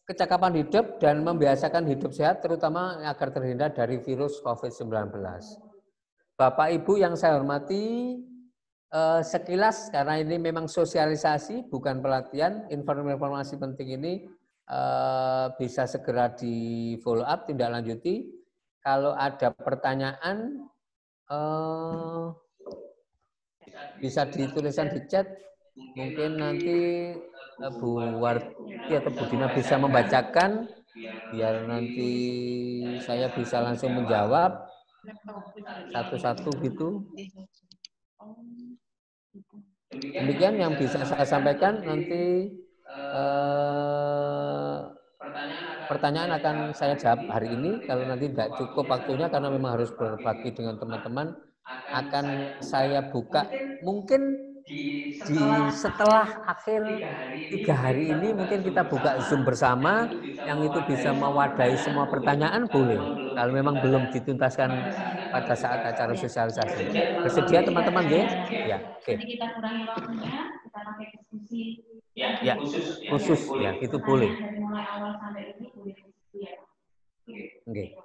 Speaker 1: kecakapan hidup dan membiasakan hidup sehat, terutama agar terhindar dari virus COVID-19. Bapak Ibu yang saya hormati, sekilas karena ini memang sosialisasi bukan pelatihan, informasi penting ini bisa segera di follow up, tindak lanjuti. Kalau ada pertanyaan bisa dituliskan di chat, mungkin nanti Bu Warti atau Bu Dina bisa membacakan biar nanti saya bisa langsung menjawab satu-satu gitu. Demikian yang bisa saya sampaikan. Nanti pertanyaan akan saya jawab hari ini. Kalau nanti tidak cukup waktunya karena memang harus berbagi dengan teman-teman, akan saya buka mungkin setelah akhir 3 hari ini mungkin kita buka Zoom bersama yang itu bisa mewadahi semua pertanyaan boleh. Kalau memang belum dituntaskan pada saat acara sosialisasi. Bersedia teman-teman nggih? Ya, oke.
Speaker 3: Jadi kita kurangi waktunya, kita pakai diskusi.
Speaker 1: Ya, khusus ya, itu boleh.
Speaker 3: Dari mulai awal sampai ini boleh diskusi ya.
Speaker 1: Oke.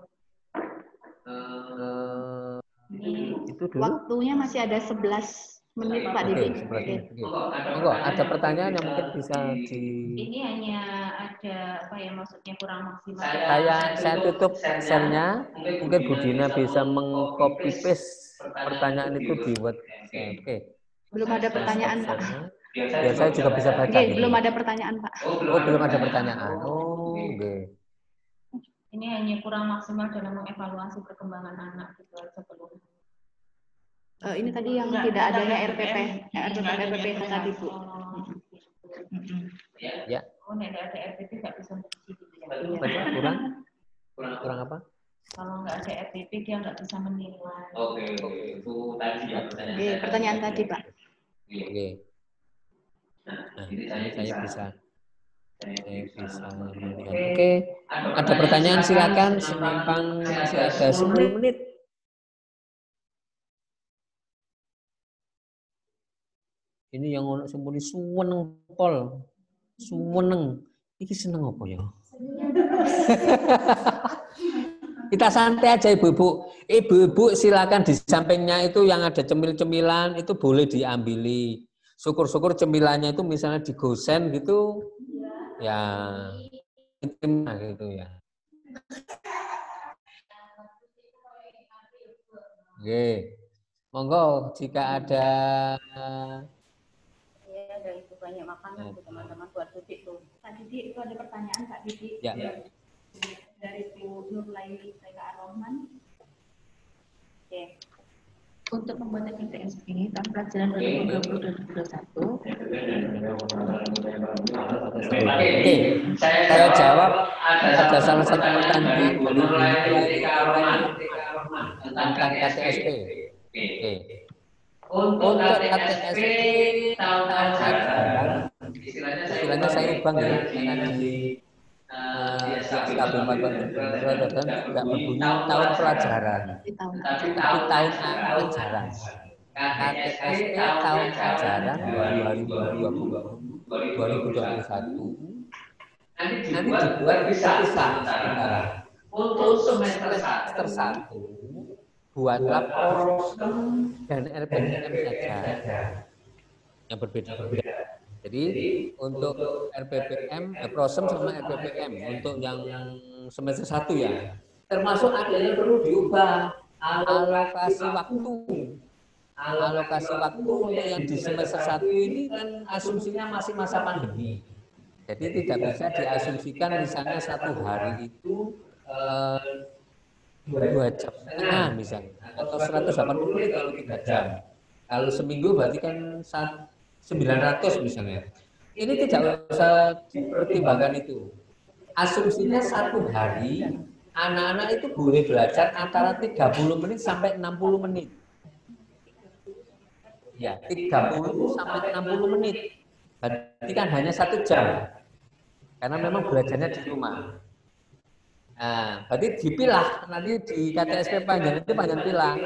Speaker 1: Itu dulu.
Speaker 2: Waktunya masih ada 11 menit Pak Didi.
Speaker 1: Oke. Monggo, ada pertanyaan yang mungkin bisa di.
Speaker 3: Ini hanya ada apa ya maksudnya kurang maksimal.
Speaker 1: Saya tutup share-nya. Mungkin Bu Dina bisa meng-copy paste pertanyaan itu di WhatsApp. Oke.
Speaker 2: Belum ada pertanyaan Pak.
Speaker 1: Biar saya juga bisa baca.
Speaker 2: Oke, belum ada pertanyaan Pak.
Speaker 1: Oh, belum ada pertanyaan. Oh, oke.
Speaker 3: Ini hanya kurang maksimal dalam mengevaluasi perkembangan anak gitu sebelum.
Speaker 2: Ini tadi yang tidak adanya RPP tadi Bu.
Speaker 1: Ya.
Speaker 3: Oh, tidak ada RPP nggak bisa meneliti gitu ya.
Speaker 1: Kurang apa?
Speaker 3: Kalau nggak ada RPP dia nggak bisa menilai.
Speaker 1: Oke. Itu tadi ya pertanyaan.
Speaker 2: Oke, pertanyaan tadi Pak.
Speaker 1: Oke. Nah, ini saya bisa melihat. Oke. Ada pertanyaan silakan. Semampang masih ada 10 menit. Ini yang ono sempurni suweneng pol. Suweneng. Iki seneng apa ya? Kita santai aja Ibu-ibu. Ibu-ibu silakan di sampingnya itu yang ada cemil-cemilan itu boleh diambili. Syukur-syukur cemilannya itu misalnya digosen gitu. Ya. Gitu ya. Oke. Monggo jika ada
Speaker 3: Ada itu banyak makanan tuh teman-teman buat Didi tuh.
Speaker 2: Pak Didi, itu ada pertanyaan Pak Didi.
Speaker 1: Ya.
Speaker 2: Dari Bu Nurlaini Reka Ar-Rahman.
Speaker 3: Oke.
Speaker 2: Untuk membuat RPTSP tahun pelajaran 2020-2021.
Speaker 1: Oke, saya jawab ada salah satu pertanyaan dari tentang KTSP. Oke. Untuk KTSP tahun ajaran, istilahnya saya ubah ya, karena di SKB 14 dan tidak berbunyi tahun pelajaran, tapi tahun ajaran. KTSP tahun ajaran 2020-2021 nanti dibuat terpisah sebentar. Untuk semester 1 buatlah program dan RPPM saja yang berbeda-beda. Jadi untuk RPPM, prosem sama RPPM untuk yang semester 1 ya, termasuk ada yang perlu diubah alokasi waktu. Alokasi waktu untuk yang di semester 1 ini kan asumsinya masih masa pandemi. Jadi tidak bisa diasumsikan misalnya 1 hari itu 2 jam setengah misalnya, atau 180 menit kalau 3 jam. Kalau seminggu berarti kan 900 misalnya. Ini tidak usah dipertimbangkan itu. Asumsinya 1 hari anak-anak itu boleh belajar antara 30 menit sampai 60 menit. Ya, 30 sampai 60 menit. Berarti kan hanya 1 jam. Karena memang belajarnya di rumah. Nah, berarti dipilah nanti di KTSP panjang itu panjang pilah.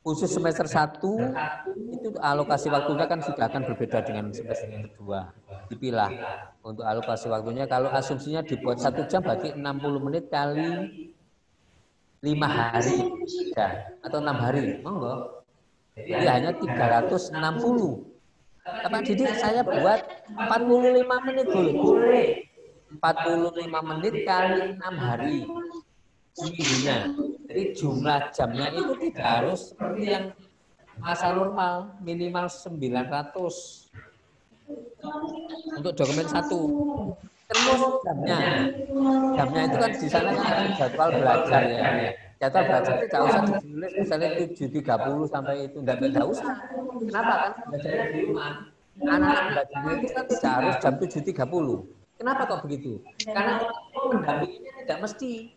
Speaker 1: Khusus semester 1 itu alokasi waktunya kan sudah akan berbeda dengan semester 2. Dipilah untuk alokasi waktunya. Kalau asumsinya dibuat 1 jam berarti 60 menit kali 5 hari ya, atau 6 hari. Monggo. Jadi hanya 360. Pak Didik saya buat 45 menit boleh. 45 menit kali 6 hari seminggunya. Jadi jumlah jamnya itu tidak harus seperti yang masa normal, minimal 900 untuk dokumen 1. Terus jamnya itu kan di sana kan ada jadwal belajar ya. Jadwal belajar itu tidak usah ditulis misalnya 7.30 sampai itu, tidak usah. Kenapa kan belajar di rumah? Anak-anak belajarnya itu kan tidak harus jam 7.30. Kenapa kok begitu? Karena pendampingnya tidak mesti.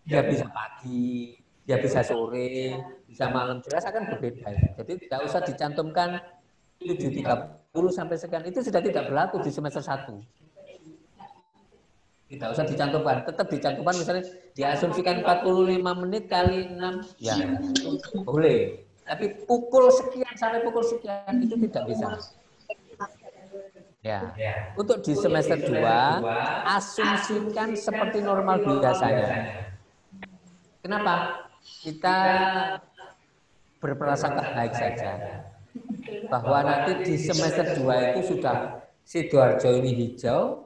Speaker 1: Dia bisa pagi, dia bisa sore, bisa malam, jelas akan berbeda. Jadi tidak usah dicantumkan 7.30 sampai sekian. Itu sudah tidak berlaku di semester 1. Tidak usah dicantumkan, tetap dicantumkan misalnya diasumsikan 45 menit kali 6, ya boleh. Tapi pukul sekian sampai pukul sekian itu tidak bisa. Ya, untuk di semester 2 asumsikan seperti normal biasanya. Kenapa? Kita berprasangka baik saja bahwa nanti di semester 2 itu sudah Sidoarjo ini hijau,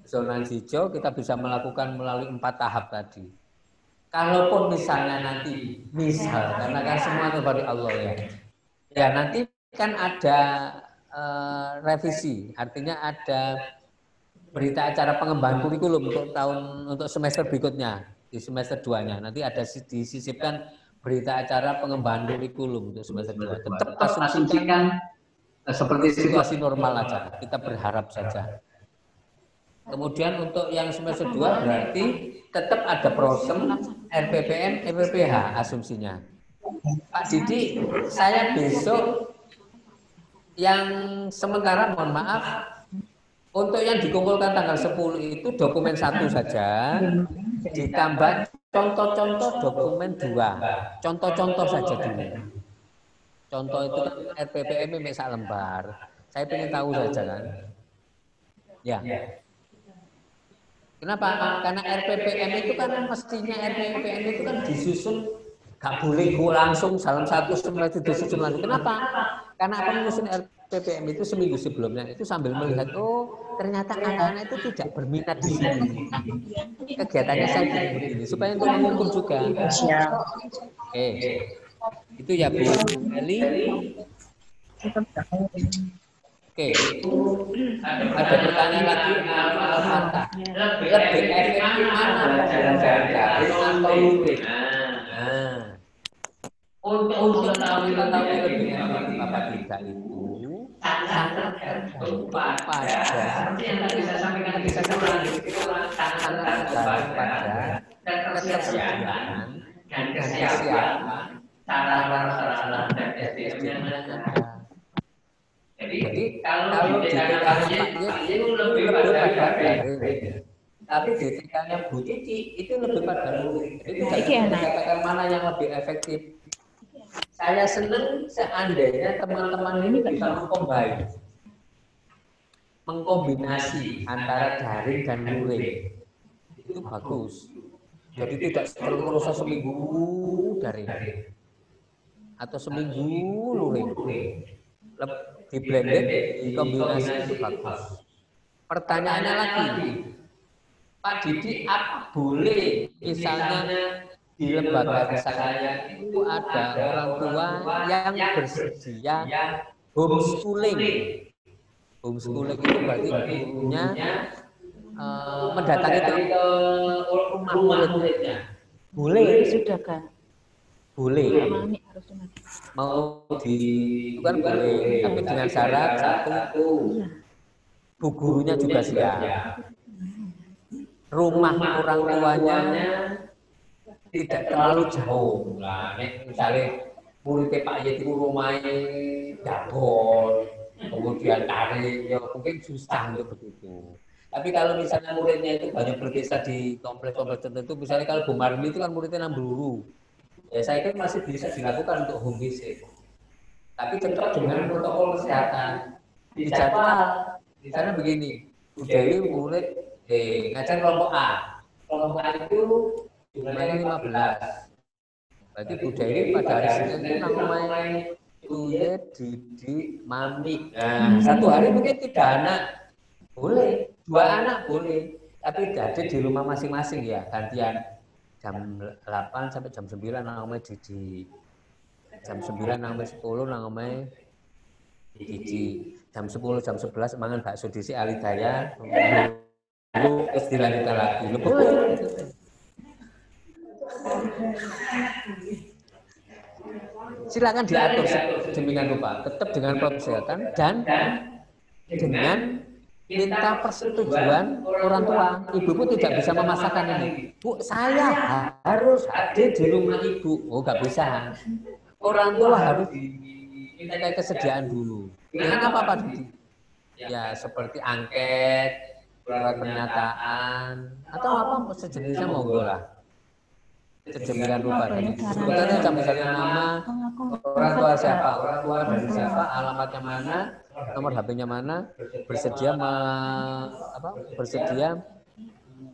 Speaker 1: zona hijau, kita bisa melakukan melalui 4 tahap tadi. Kalaupun misalnya nanti, karena kan semua itu dari Allah ya. Ya nanti kan ada revisi, artinya ada berita acara pengembangan kurikulum untuk semester berikutnya, di semester 2-nya. Nanti ada disisipkan berita acara pengembangan kurikulum untuk semester 2. Tetap asumsikan seperti situasi normal aja, kita berharap saja. Kemudian untuk yang semester 2 berarti tetap ada prosem, RPPM, RPPH asumsinya. Pak Didi, saya besok yang sementara mohon maaf untuk yang dikumpulkan tanggal 10 itu dokumen 1 saja ditambah contoh-contoh dokumen 2. Contoh-contoh saja dulu. Contoh itu kan RPPM ini sak lembar. Saya ingin tahu saja kan. Ya. Kenapa? Karena RPPM itu kan mestinya RPPM itu kan disusun gak boleh langsung salam 1 setelah itu disusun lagi. Kenapa? Karena apa menyusun RPPM itu seminggu sebelumnya itu sambil melihat ternyata anak-anak itu tidak berminat di sini. Kegiatannya saya begini supaya untuk mengukur juga. Oke. Itu ya Bu Eli. Oke. Ada pertanyaan lagi apa? Lebih efektif mana pembelajaran daring atau luring? untuk mengetahui lebih efektif apa tidak itu sangat tergantung pada seperti yang bisa sangat tergantung pada ketersediaan dan kesiapan sarana prasarana dan SDM yang ada. Jadi kalau di TK-nya Pak Yed itu lebih pada daring, tapi di TK-nya Bu Cici itu lebih pada luring. Jadi tidak bisa dikatakan mana yang lebih efektif. Saya senang seandainya teman-teman ini bisa mengkombinasi antara daring dan luring. Itu bagus. Jadi tidak terus seminggu daring atau seminggu luring. Di blended, di kombinasi itu bagus. Pertanyaannya lagi, Pak Didi, apa boleh misalnya di lembaga saya itu ada orang tua yang bersedia homeschooling. Homeschooling itu berarti gurunya mendatangi ke rumah muridnya. Boleh,
Speaker 2: sudah kan?
Speaker 1: Boleh. Mau di itu kan boleh, tapi dengan syarat satu, bu gurunya juga siap. Rumah orang tuanya tidak terlalu jauh. Nah, misalnya murid Pak Yed itu rumahnya Jabon, kemudian tarik, ya mungkin susah untuk begitu. Tapi kalau misalnya muridnya itu banyak berdesa di kompleks-kompleks tertentu, misalnya kalau Bu Marli itu kan muridnya Namburu, ya saya kira masih bisa dilakukan untuk home visit. Tapi tetap dengan protokol kesehatan. Di jadwal, di sana begini, Bu Dewi murid ngajar kelompok A. Kelompok A itu jumlahnya 15. Berarti Bu Dewi pada hari Senin itu namanya Tuyet, Didi, Mami. Nah, satu hari mungkin 3 anak. Boleh, 2 anak boleh. Tapi hadir di rumah masing-masing ya, gantian. Jam 8 sampai jam 9 namanya Didi. Jam 9 namanya 10 namanya Didi. Jam 10, jam 11 mangan bakso disi Alidaya. Lalu terus dilanjutkan lagi. Boleh. Silakan diatur sedemikian rupa, tetap dengan protokol kesehatan dan dengan minta persetujuan orang tua. Ibu pun tidak bisa memaksakan ini. Bu, saya harus hadir di rumah ibu. Oh, nggak bisa. Orang tua harus diminta kesediaan dulu. Dengan apa Pak Didi? Ya seperti angket, surat pernyataan, atau apa sejenisnya monggo lah. Sedemikian rupa tadi. Sebetulnya misalnya nama orang tua siapa, orang tua dari siapa, alamatnya mana, nomor HP-nya mana, bersedia bersedia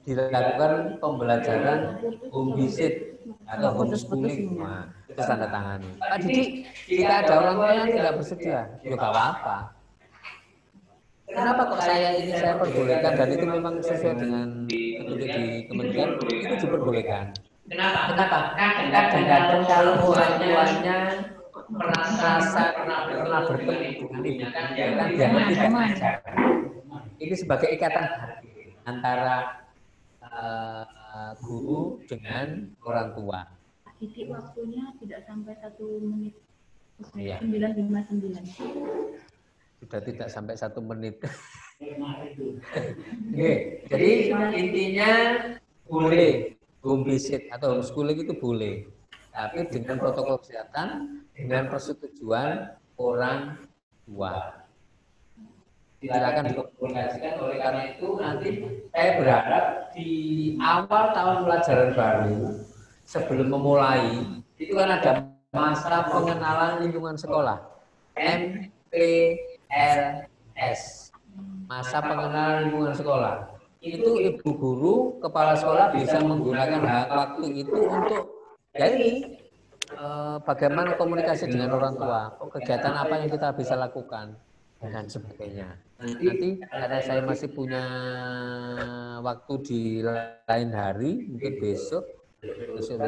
Speaker 1: dilakukan pembelajaran home visit atau homeschooling. Nah, itu tanda tangani. Pak Didi, jika ada orang tua yang tidak bersedia, ya nggak apa-apa. Kenapa kok saya perbolehkan dan itu memang sesuai dengan petunjuk di kementerian itu diperbolehkan. Kenapa? Kadang-kadang kalau orang tuanya merasa pernah bertemu dengan ibu kan dianggap tidak wajar. Ini sebagai ikatan hati antara guru dengan orang tua.
Speaker 2: Titik waktunya tidak sampai 1 menit.
Speaker 1: Iya.
Speaker 2: 9:59.
Speaker 1: Sudah tidak sampai 1 menit. Oke, jadi intinya boleh home visit atau homeschooling itu boleh, tapi dengan protokol kesehatan, dengan persetujuan orang tua. Silakan dikomunikasikan. Oleh karena itu nanti saya berharap di awal tahun pelajaran baru sebelum memulai itu kan ada masa pengenalan lingkungan sekolah MPLS, masa pengenalan lingkungan sekolah. Itu ibu guru, kepala sekolah bisa menggunakan hak waktu itu untuk ya ini bagaimana komunikasi dengan orang tua, kegiatan apa yang kita bisa lakukan dan sebagainya. Nanti karena saya masih punya waktu di lain hari, mungkin besok lusa